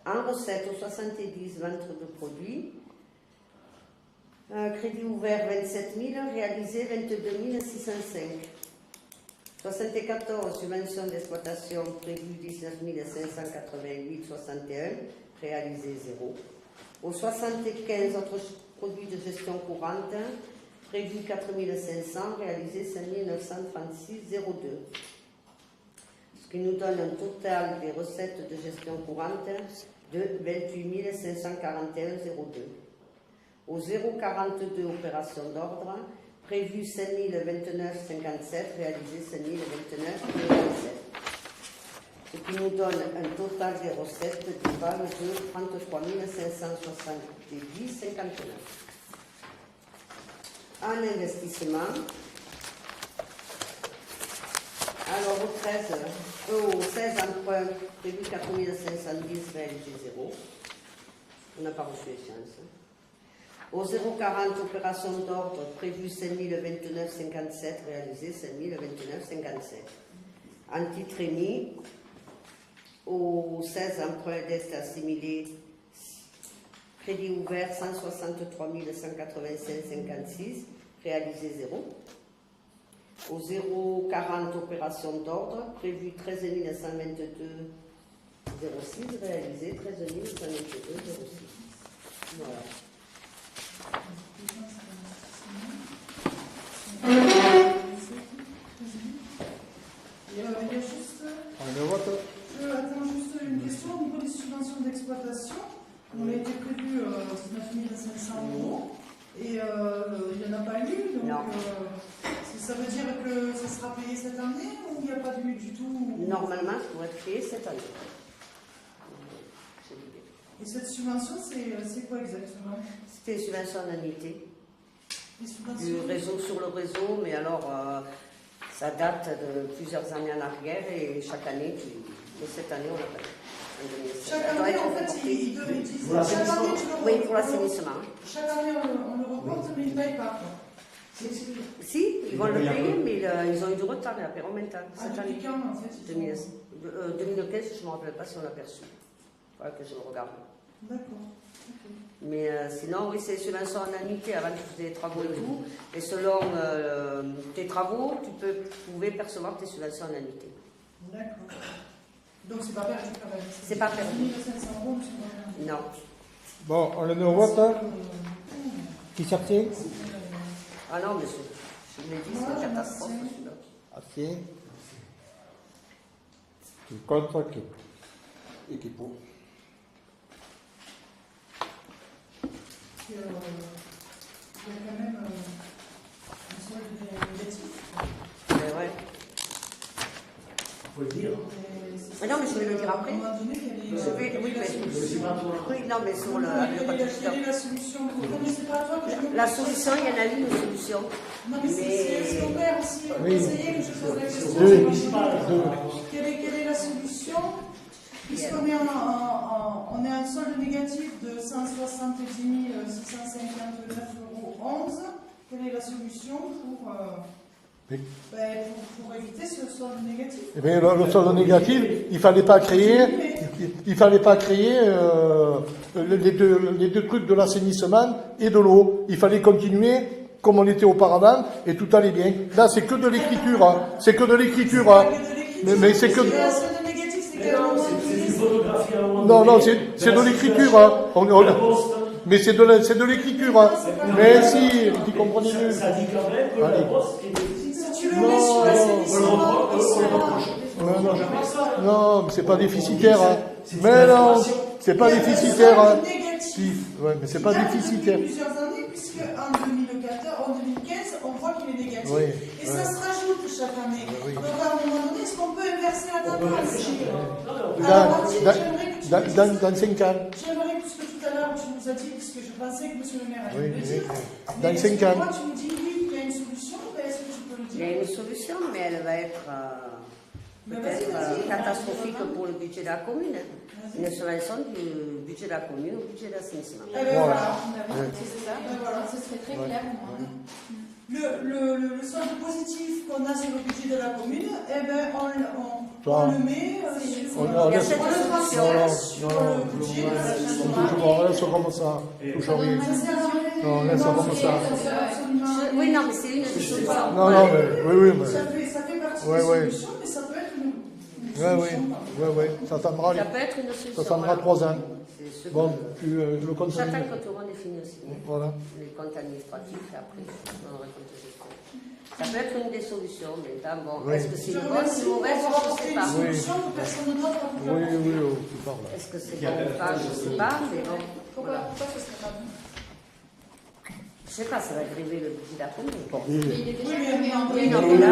En recette au 70, vente de produits. Crédit ouvert 27 000, réalisé 22 605. 74, subvention d'exploitation prévu 19 588,61, réalisé 0. Au 75, autres produits de gestion courante, prévu 4 500, réalisé 5 936,02. Ce qui nous donne un total des recettes de gestion courante de 28 541,02. Au 042, opération d'ordre, prévu 5 029,57, réalisé 5 029,57. Ce qui nous donne un total des recettes de 33 570,59. En investissement, alors au 16 emprunts, prévu 4 510, réalisé 0. On n'a pas reçu échéance. Au 040, opération d'ordre, prévu 5 029,57, réalisé 5 029,57. En titre émis, au 16 emprunts d'est assimilé, crédit ouvert 163 185,56, réalisé 0. Au 040, opération d'ordre, prévu 13 122,06, réalisé 13 122,06. Voilà. Il y a juste. On le vote. Attends, juste une question au niveau des subventions d'exploitation. On a été prévu 19 500 € et il n'y en a pas eu. Donc, ça veut dire que ça sera payé cette année ou il n'y a pas de du tout? Normalement, ça doit être payé cette année. Et cette subvention, c'est quoi exactement? C'était une subvention d'annuité. Du réseau sur le réseau, mais alors ça date de plusieurs années en arrière et chaque année, mais cette année on l'a pas eu. Chaque année, en fait, ils disent. Oui, pour l'assainissement. Chaque année, on le reporte, mais ils ne payent pas. Si, ils vont le payer, mais ils ont eu du retard, la paieront maintenant. Cette année. Depuis quand, en fait 2015, je ne me rappelle pas si on l'a perçu. Il faudra que je le regarde. D'accord. Mais sinon, oui, c'est subvention en annuité avant de faire des travaux et tout. Et selon tes travaux, tu pouvais percevoir tes subventions en annuité. D'accord. Donc, c'est pas perdu quand même. C'est pas perdu. 1500 €, c'est pas perdu. Non. Bon, on le met au vote. Qui s'abstient? Ah non, monsieur. Je vous l'ai dit, c'est une catastrophe. celui-là. Abstient. Qui est contre, qui et qui est pour. Il y a quand même un solde négatif. Ouais. Il faut le dire. Mais non, mais je vais le dire après. À un moment donné, il y Oui, non, mais sur le. Quelle est la solution? Vous ne connaissez pas toi que je me La solution, il y en a une solution. Non, mais c'est ouvert aussi. Oui. Essayez que je pose la question. Deux. Quelle est la solution? Puisqu'on est on est en solde négatif de 170 659,11 €, quelle est la solution pour éviter ce solde négatif? Eh bien, le solde négatif, il fallait pas créer les deux trucs de l'assainissement et de l'eau. Il fallait continuer comme on était auparavant et tout allait bien. Là, c'est que de l'écriture. Hein. C'est que de l'écriture. Hein. Mais c'est que. Le solde négatif, c'est qu'à un moment donné, une photographie à un moment Non, donné. c'est de l'écriture. Hein. Mais c'est de l'écriture. Hein. Mais si, vous comprenez mieux. Ça dit quand même que la poste est... si tu le mets sur l'assainissement, Non, mais c'est pas déficitaire. Hein. Mais non, c'est pas déficitaire. Hein. Si, ouais, mais c'est pas déficitaire. Plusieurs années, puisque en 2015, on voit qu'il est négatif. Oui, et ça se rajoute chaque année. Oui. Donc à un moment donné, est-ce qu'on peut inverser la tendance? Dans 5 ans. J'aimerais, puisque tout à l'heure tu nous as dit, puisque je pensais que M. le maire allait Oui, le dire, dans 5 ans. moi tu me dis oui, il y a une solution, ben, est-ce que tu peux le Il y dire? a une solution, mais elle va être peut-être catastrophique pour le budget de la commune. Une subvention du budget de la commune au budget d'assainissement. Eh ben voilà. C'est ça, ce serait très clair. Le solde positif qu'on a sur le budget de la commune, eh ben, on le met sur Il y a cette transfert sur le budget de l'assainissement. On laisse comme ça. Touche à rien. Non, laisse comme ça. Oui, non, mais c'est une des solutions. Non, mais oui, mais. Ça fait partie Ouais, des ouais. solutions, mais ça peut être une Oui. Ça attendra, Ça peut être une solution. ça attendra 3 ans. C'est ce Bon, que- puis le compte J'attends que tout le monde ait fini aussi. Voilà. Les comptes administratifs, et après, on aurait compte de gestion. Ça peut être une des solutions, mais bon, Oui. est-ce que c'est Je une bonne ou remercie une mauvaise, pour je ne apporter sais une pas. solution que personne d'autre a pu Oui, apporter. tu parles. Est-ce que c'est bon ou pas, je ne sais pas, mais bon. Pourquoi ce serait pas bon? Je ne sais pas, ça va gréver le budget de la commune. Il est déjà grévé en Oui, vrai. non, mais là,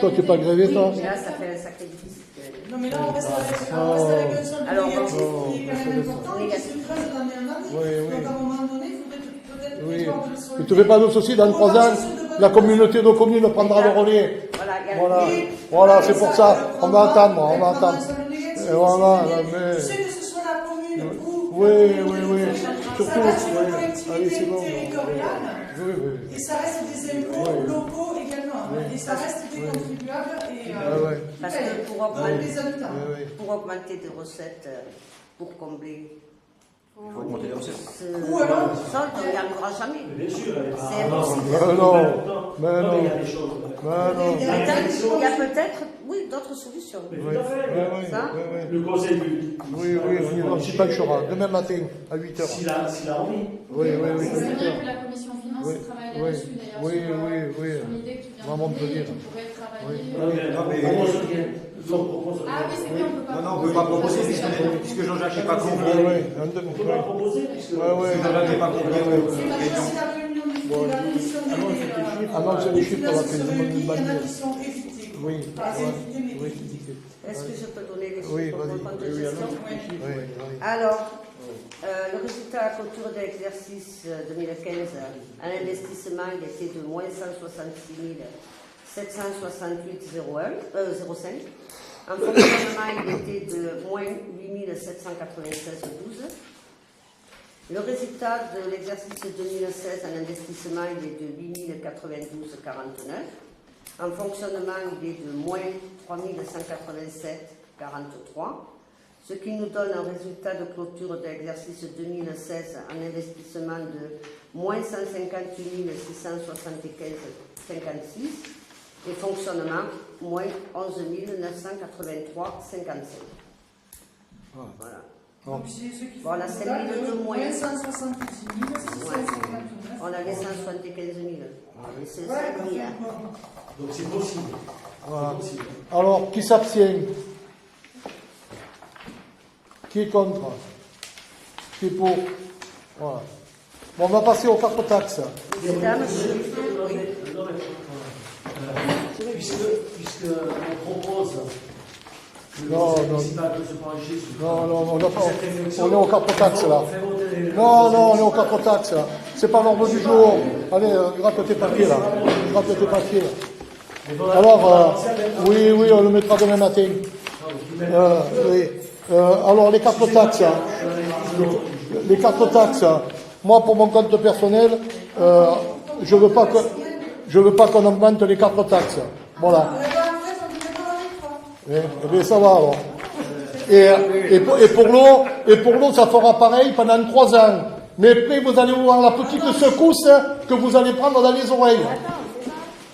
Toi, tu n'es pas grévé, toi? mais là, ça fait un sacré déficit. Non, mais là, on reste avec un solde Alors, négatif bon, qui est quand même important, qui négatif. se creuse d'année en année. Oui, oui. Donc, à un moment donné, il faudrait peut-être Oui. prévoir de le solder. Mais tu ne fais pas de soucis, dans 3 ans, la communauté de communes prendra le relais. Voilà, il y a Voilà, Et voilà, c'est pour ça. On va attendre, on va elle prendra attendre. un solde négatif, Et voilà, c'est là, bien. mais- Tu sais que ce soit la commune ou... Oui. Ça Surtout, reste une oui. collectivité Allez, c'est bon. territoriale. Oui. Et ça reste des impôts locaux également. Et ça reste des contribuables et Ouais. Parce que pour les habitants. pour augmenter des recettes, pour combler Il faut augmenter les recettes. ce Ou alors- solde, on n'y arrivera jamais. Bien sûr, elle est pas... C'est impossible. Mais non. il y a des choses... Il y a peut-être, oui, d'autres solutions. Mais tout à fait. Ça, Le conseil du... Oui, on n'y pas le choix. Demain matin, à 8 h. S'il a envie. Oui. C'est bien que la commission finance travaille là-dessus d'ailleurs. Oui. Sur l'idée que tu viens Vraiment de te le donner, dire. qui pourrait travailler. Non, mais- Propose rien. Propose rien. Ah oui, c'est vrai, on peut pas. Non, on ne peut pas proposer puisque Jean-Jacques n'est pas compris. On peut pas proposer puisque... Jean-Jacques n'est pas compris. C'est parce que si la réunion de la commission Annonce les chiffres pour la se présidente réunit, il y en a Manuel. qui sont évités. Oui. Pas évités, mais Oui. évités. est-ce que je peux donner les Oui, chiffres pour le vas-y. compte de gestion? Oui. Alors, le résultat à la clôture de l'exercice 2015, un investissement il était de moins 166 768,05. En fonctionnement, il était de moins 8 796,12. Le résultat de l'exercice 2016 en investissement, il est de 8 092,49. En fonctionnement, il est de moins 3 187,43. Ce qui nous donne un résultat de clôture de l'exercice 2016 en investissement de moins 158 675,56 et fonctionnement moins 11 983,55. Voilà. Donc, c'est ceux qui font Voilà, le c'est total le de deux moyens. 178 659. On a les 175 000. C'est Ouais, ça, oui, hein. Donc c'est possible. Voilà. C'est possible. Alors, qui s'abstient? Qui est contre? Qui est pour? Voilà. Bon, on va passer aux cartes taxes. Mesdames, oui. Puisque on propose Non, conseil non. municipal peut se pencher sur Non, on n'a pas. cette réflexion. On est aux 4 taxes là. Fait voter le Non, conseil on est aux municipal. 4 taxes là. C'est pas l'ordre du jour. Allez, gratte tes papiers là. Gratte tes papiers là. Mais voilà, Alors, on va avancer avec- oui, on le mettra demain matin. Non, mais je vous mets- Oui. Alors, les 4 taxes. Hein. Les 4 taxes. Hein. Moi, pour mon compte personnel, je veux pas qu'on augmente les 4 taxes. Voilà. Eh bien, ça va alors. Et pour l'eau, ça fera pareil pendant 3 ans. Mais après, vous allez voir la petite secousse que vous allez prendre dans les oreilles.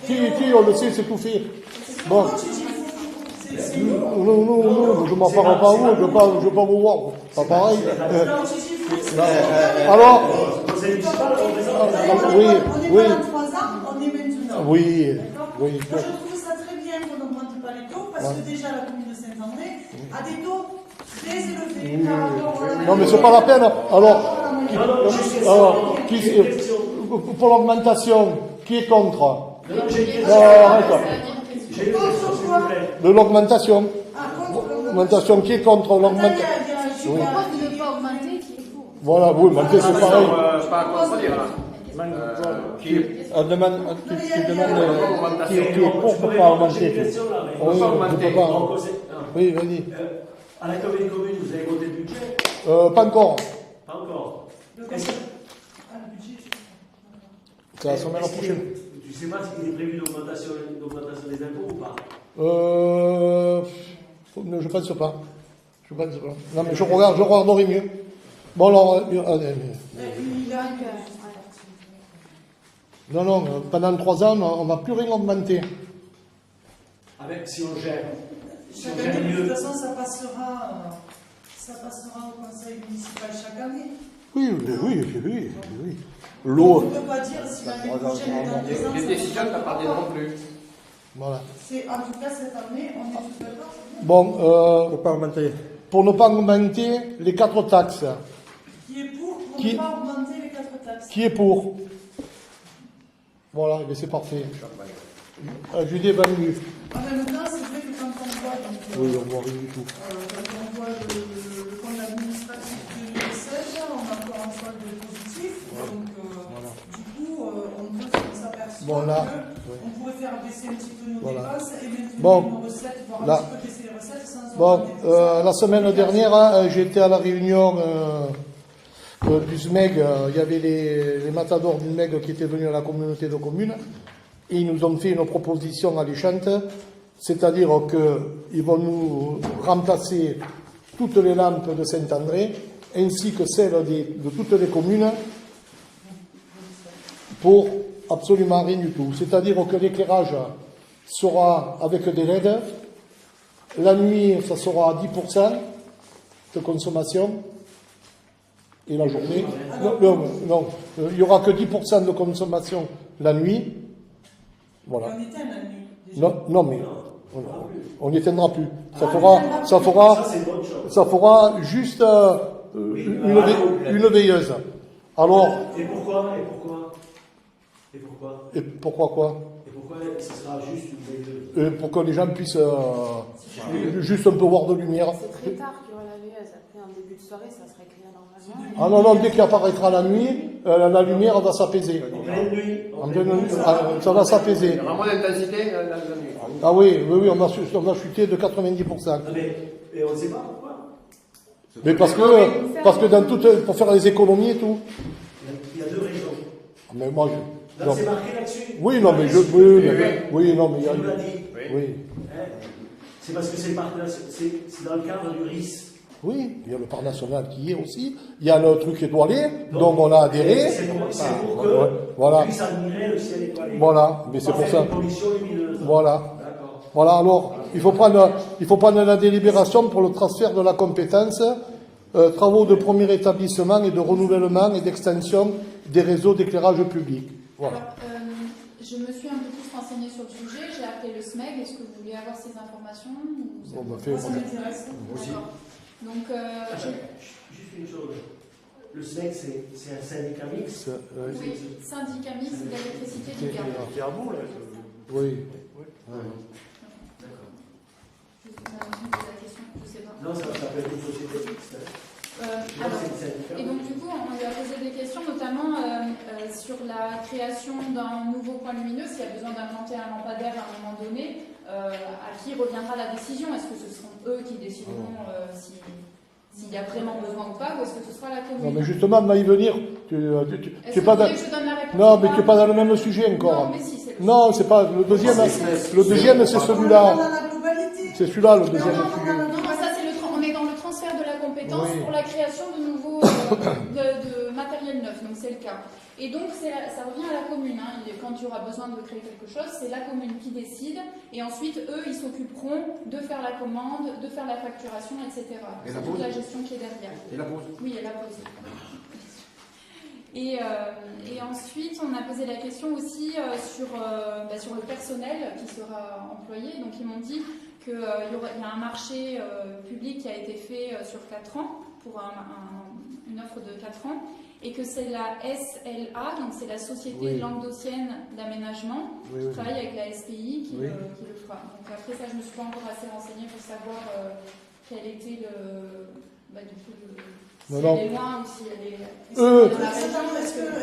Qui, on le sait, c'est tout fait. Bon. Non, je m'en parle pas à vous, je veux pas vous voir. Pas pareil. Alors, Le conseil municipal, on représente- oui, On oui. est pendant 3 ans, on est maintenant. Oui, D'accord. oui. Moi, je trouve ça très bien qu'on n'augmente pas les taux parce que déjà la commune de Saint-André a des taux très élevés par rapport à... Non, mais c'est pas la peine. Alors, J'ai une question. pour l'augmentation, qui est contre? Non, j'ai une question. Non, arrête. J'ai une question, s'il vous plaît. De l'augmentation. Ah, contre L'augmentation, qui est contre l'augmentation? Je propose de ne pas augmenter, qui est pour. Voilà, oui, mais c'est pareil. C'est pas à contredire, là. Qui On demande, tu demandes qui est pour pas augmenter. J'ai une question là. mais- Oui, je peux pas. Au conseil- Oui, vas-y. À la Commune des communes, vous avez voté le budget? Pas encore. Pas encore. le Est-ce conseil. Ah, le budget, je- C'est la semaine est-ce qu'il prochaine. est- Tu sais pas s'il est prévu d'augmentation des impôts ou pas? Je pense pas. Je pense pas. Non, mais je regarderai mieux. Bon, alors, Il a non, pendant 3 ans, on va plus rien augmenter. Avec, si on gère. Si on chaque gère année, de mieux. toute façon, ça passera au conseil municipal chaque année. Oui. On L'eau, ne peut pas dire si l'année prochaine est dans 2 ans. Les ça décisions ne n'appartiennent non plus. voilà. C'est en tout cas cette année, on est tous d'accord. c'est bien. Bon, Faut pas augmenter. pour ne pas augmenter les 4 taxes, Qui est pour Qui- ne pas augmenter les 4 taxes. qui est pour? Voilà, eh bien, c'est parfait. Julie est venue. En même temps, c'est vrai que quand on voit, donc, Oui, on voit rien du tout. quand on voit le compte administratif de 2016, on a encore un solde positif. Donc, du coup, on s'aperçoit Bon, là, qu'on pourrait faire baisser un petit peu nos Voilà. dépenses et maintenir Bon, nos recettes, voire là. un petit peu baisser les recettes sans Bon, augmenter les recettes. la semaine dernière, hein, j'étais à la réunion du SMEG. Il y avait les matadors du SMEG qui étaient venus à la communauté de communes. Et ils nous ont fait une proposition alléchante, c'est-à-dire qu'ils vont nous remplacer toutes les lampes de Saint-André, ainsi que celles de toutes les communes, pour absolument rien du tout. C'est-à-dire que l'éclairage sera avec des LED. La nuit, ça sera à 10% de consommation. Et la journée, non, il n'y aura que 10% de consommation la nuit. Voilà. On éteint la nuit. Déjà. Non, mais on n'y éteindra plus. Ça fera juste une veilleuse. Alors, Et pourquoi et pourquoi quoi? Et pourquoi ce sera juste une veilleuse? Pour que les gens puissent juste un peu voir de lumière. C'est très tard qu'il y aura la veilleuse. Après, en début de soirée, ça serait clair normalement. Ah non, dès qu'il apparaîtra la nuit, la lumière va s'apaiser. En pleine nuit. En pleine nuit, ça va s'apaiser. Il y aura moins d'intensité dans la nuit. Ah oui, on va chuter de 90%. Ah, mais on ne sait pas pourquoi. Mais parce que dans pour faire les économies et tout. Il y a 2 raisons. Mais moi, Là, non. c'est marqué là-dessus. Oui, non, mais oui, non, mais il y a, On l'a dit. oui, Hein, c'est parce que c'est dans le cadre du RIS. oui, il y a le parc national qui y est aussi. Il y a le truc étoilé, dont on a adhéré. C'est pour ouais, voilà. qu'on puisse admirer le ciel étoilé. Voilà, mais c'est Pas pour faire ça. des conditions lumineuses. Voilà. D'accord. Voilà, alors, il faut prendre la délibération pour le transfert de la compétence, travaux de premier établissement et de renouvellement et d'extension des réseaux d'éclairage public. Voilà. Alors, je me suis un peu plus renseignée sur le sujet, j'ai appelé le SMEG, est-ce que vous voulez avoir ces informations ou ça- Bon, bah, Moi, ça m'intéresse. D'accord. Donc, Juste une chose. Le SNEC, c'est un syndicat mixte. oui, syndicat mixte d'électricité du Gard. Qui est à vous, là. Oui. Je vous ai posé la question Non, ça peut être une société mixte. Et donc du coup, on lui a posé des questions, notamment sur la création d'un nouveau point lumineux, s'il y a besoin d'implanter un lampadaire à un moment donné, à qui reviendra la décision? Est-ce que ce seront eux qui décideront s'il y a vraiment besoin ou pas, ou est-ce que ce sera la commune? Non, mais justement, on va y venir. Est-ce que vous voulez que je donne la réponse? Non, mais tu n'es pas dans le même sujet encore. Non, mais si, c'est Non, c'est pas le deuxième. Le deuxième, c'est celui-là. C'est celui-là, le deuxième sujet. Non, ça c'est on est dans le transfert de la compétence Oui. pour la création de nouveaux de matériel neuf, donc c'est le cas. Et donc ça revient à la commune. Quand il y aura besoin de créer quelque chose, c'est la commune qui décide, et ensuite eux ils s'occuperont de faire la commande, de faire la facturation, etc. Et C'est toute la gestion qui est derrière. Et la pause. Oui, et la pause. Et ensuite, on a posé la question aussi sur le personnel qui sera employé. Donc, ils m'ont dit qu'il y a un marché public qui a été fait sur 4 ans, pour une offre de 4 ans, et que c'est la SLA, donc c'est la Société Languedocienne d'aménagement, qui travaille avec la SPI, qui le fera. Donc, après ça, je ne me suis pas encore assez renseignée pour savoir quel était si elle est loin ou si elle est dans la région.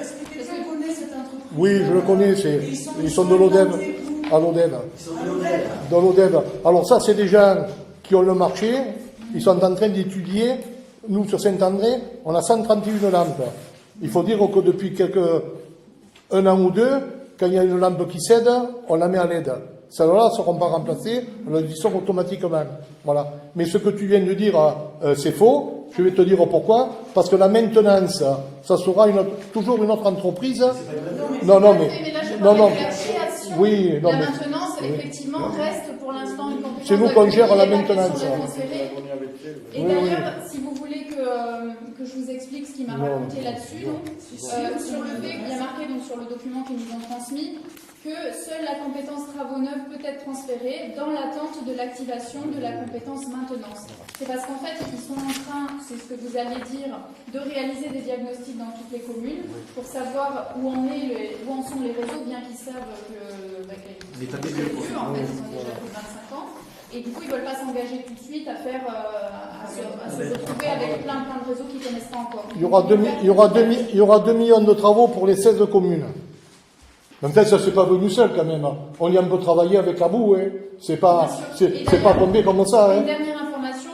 Est-ce que quelqu'un connaît cette entreprise? Oui, je le connais, ils sont de l'ODEV, à l'ODEV. Dans l'ODEV. Alors ça, c'est des gens qui ont le marché, ils sont en train d'étudier. Nous, sur Saint-André, on a 131 lampes. Il faut dire que depuis un an ou deux, quand il y a une lampe qui cède, on la met à LED. Celles-là ne seront pas remplacées, elles y sont automatiquement. Voilà. Mais ce que tu viens de dire, c'est faux. Je vais te dire pourquoi. Parce que la maintenance, ça sera toujours une autre entreprise. Non, mais oui, non, la mais maintenance, effectivement, reste pour l'instant une compétence. c'est nous qu'on gère la maintenance. Et d'ailleurs, si vous voulez que je vous explique ce qu'il m'a raconté là-dessus, sur le fait, il y a marqué donc, sur le document qu'ils nous ont transmis, que seule la compétence travaux neufs peut être transférée dans l'attente de l'activation de la compétence maintenance. C'est parce qu'en fait, ils sont en train, c'est ce que vous allez dire, de réaliser des diagnostics dans toutes les communes pour savoir où en sont les réseaux, bien qu'ils savent que l'état des lieux, en fait, ils ont déjà plus de 25 ans. Et du coup, ils ne veulent pas s'engager tout de suite à faire, à se retrouver avec plein de réseaux qu'ils ne connaissent pas encore. il y aura 2 millions de travaux pour les 16 communes. En fait, ça c'est pas venu seul quand même. On y a un peu travaillé avec Abou, hein. C'est pas tombé comme ça, hein. Une dernière information,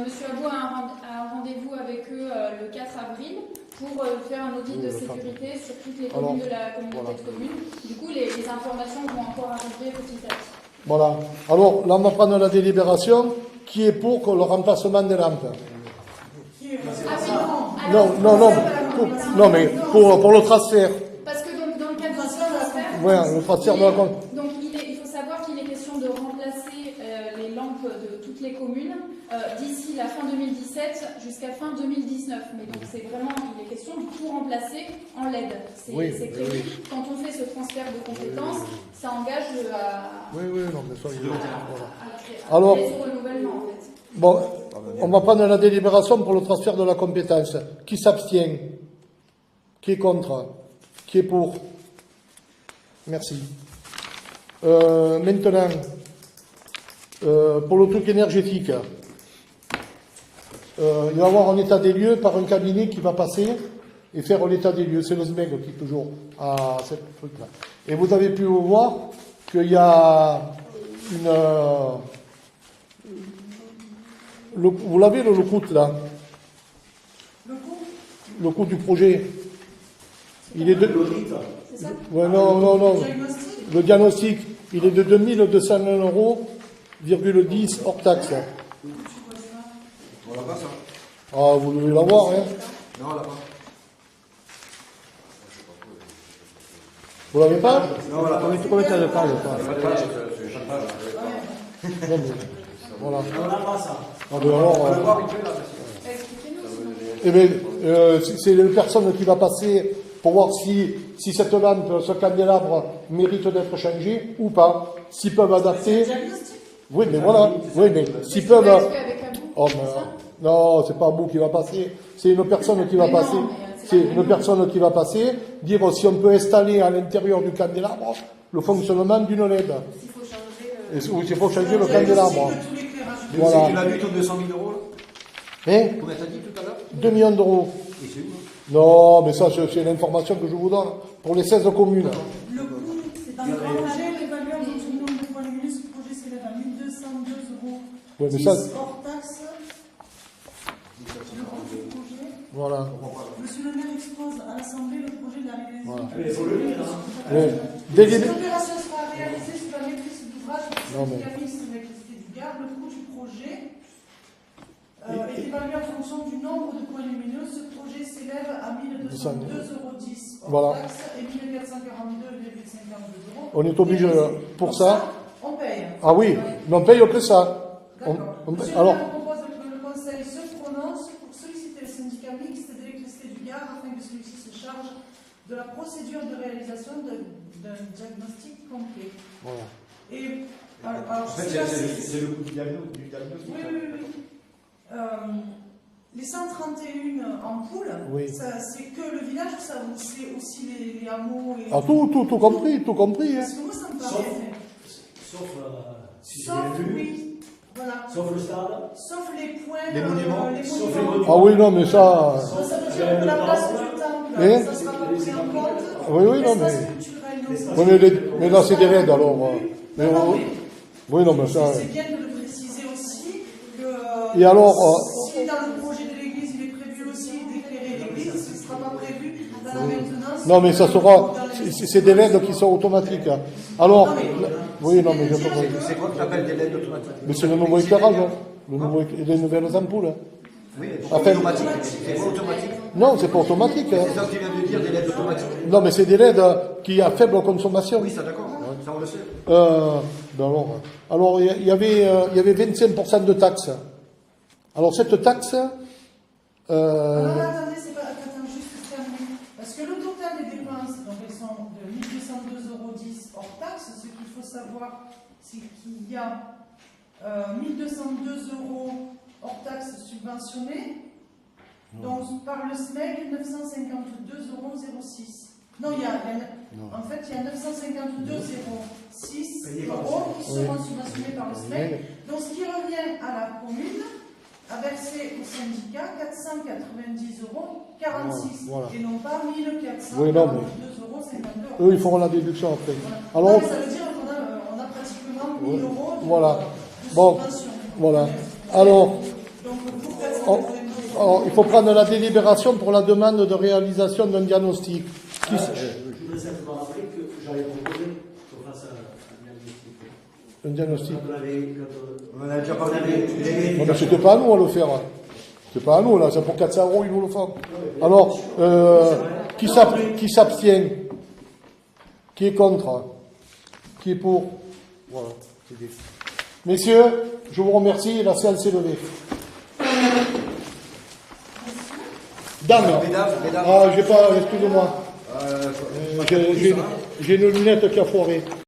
Monsieur Abou a un rendez-vous avec eux le 4 avril pour faire un audit de sécurité sur toutes les communes de la communauté de communes. Du coup, les informations vont encore arriver petit à petit. Voilà. Alors, là, on va prendre la délibération qui est pour le remplacement des lampes. Non, mais pour le transfert. Parce que donc, dans le cadre du transfert, le transfert de la compte. Donc, il faut savoir qu'il est question de remplacer les lampes de toutes les communes d'ici la fin 2017 jusqu'à fin 2019. Mais donc, c'est vraiment, il est question de tout remplacer en LED. C'est prévu. Quand on fait ce transfert de compétences, ça engage Alors, ce renouvellement, en fait. Bon, on va prendre la délibération pour le transfert de la compétence. Qui s'abstient? Qui est contre? Qui est pour? Merci. Maintenant, pour le truc énergétique, il va y avoir un état des lieux par un cabinet qui va passer et faire l'état des lieux. C'est le SMEG qui est toujours à cette truc-là. Et vous avez pu voir qu'il y a vous l'avez le coût là? Le coût du projet. Il est de. C'est ça? Ouais, non. Le diagnostic, il est de 2201 €, hors taxe. On l'a pas ça. Ah, vous devez l'avoir, hein? Non, on l'a pas. Vous l'avez pas? Non, on l'a pas. Combien t'as de pages? Voilà. On n'a pas ça. Ah, ben alors, On va le voir vite fait là. eh bien, c'est la personne qui va passer pour voir si cette lampe, ce candélabre mérite d'être changé ou pas. S'ils peuvent adapter. Oui, mais voilà. Oui, mais s'ils peuvent. Oh, mais, non, c'est pas Abou qui va passer. C'est une personne qui va passer. C'est une personne qui va passer, dire si on peut installer à l'intérieur du candélabre le fonctionnement d'une LED. Il faut changer Il faut changer le candélabre. Voilà. Tu l'as vu, ton 200 000 €? Hein? Combien t'as dit tout à l'heure? 2 millions d'euros. Et c'est où? Non, mais ça, c'est l'information que je vous donne pour les 16 communes. Le coût, c'est dans le projet évalué en fonction du nombre de points lumineux. Ce projet s'élève à 1202 euros. Ouais, mais ça- hors taxe. Le coût du projet. Voilà. Monsieur le maire expose à l'Assemblée le projet de la réalisation. Voilà. Mais il faut le lire, hein. Ouais. Cette opération sera réalisée sous la maîtrise d'ouvrage du Non, mais- syndicat mixte d'électricité du Gard. Le coût du projet est évalué en fonction du nombre de points lumineux. Ce projet s'élève à 1202,10 euros hors Voilà. taxe et 1442,52 euros. On est obligé, pour ça. On paye. Ah oui, mais on paye que ça. D'accord. Monsieur le Alors, maire propose que le Conseil se prononce pour solliciter le syndicat mixte d'électricité du Gard afin que celui-ci se charge de la procédure de réalisation d'un diagnostic complet. voilà. Et alors, En fait, c'est le coût du diagnostic. oui, oui, oui. Les 131 ampoules, Oui. c'est que le village ou ça c'est aussi les hameaux et... Ah, tout compris, tout compris. Hein. Parce que moi, ça me paraît... Sauf si j'ai Sauf, bien vu. oui, voilà. Sauf le stade. Sauf les points... Les monuments. Sauf les monuments. Ah oui, non, mais ça... Ça veut dire que la place du temple, Hein? ça sera pas pris en compte. Oui, oui, non, mais... L'espace culturel, non. Oui, mais là, c'est des raids, alors. Mais, Non, mais oui, non, mais ça... c'est bien de le préciser aussi que... Et alors... si dans le projet de l'église, il est prévu aussi d'éclairer l'église, ce ne sera pas prévu dans la maintenance. Non, mais ça sera... C'est des LED qui sont automatiques. Hein. Alors... Oui, non, mais je comprends. C'est quoi que tu appelles des LED automatiques? Mais c'est le nouveau éclairage, hein. Les nouvelles ampoules. Hein. Oui, Enfin- automatique. C'est pas automatique. Non, c'est pas automatique. Hein. C'est ça que tu viens de dire, des LED automatiques. Non, mais c'est des LED qui à faible consommation. Oui, ça d'accord. Ça on le sait. Ben alors, il y avait 25% de taxes. Alors, cette taxe... Alors, attendez, c'est pas... Attends, juste terminer. Parce que le total des dépenses, donc elles sont de 1202,10 euros hors taxe. Ce qu'il faut savoir, c'est qu'il y a 1202 euros hors taxe subventionnés, donc par le SMEC, 952,06 euros. Non, il y a, en fait, il y a 952,06 euros qui seront subventionnés par le SMEC. Donc, ce qui revient à la commune, à verser au syndicat 490,46 euros, Voilà. et non pas 1442,52 Oui, non, mais- euros. Eux, ils feront la déduction après. Voilà. Alors, Non, mais ça veut dire qu'on a pratiquement 1000 euros de, voilà. de Bon, subvention. voilà. Alors, Donc, pour 492 alors, il faut prendre la délibération pour la demande de réalisation d'un diagnostic. Je voudrais simplement rappeler que j'avais proposé qu'on fasse un diagnostic. Un diagnostic. On en a déjà parlé. Non, mais c'était pas à nous à le faire. C'est pas à nous, là. C'est pour 400 euros, ils nous le font. Alors, qui s'abstient? Qui est contre? Qui est pour? Voilà. C'est dit. Messieurs, je vous remercie. La séance est levée. Dame. Mesdames. Ah, j'ai pas, excusez-moi. J'ai une lunette qui a foiré.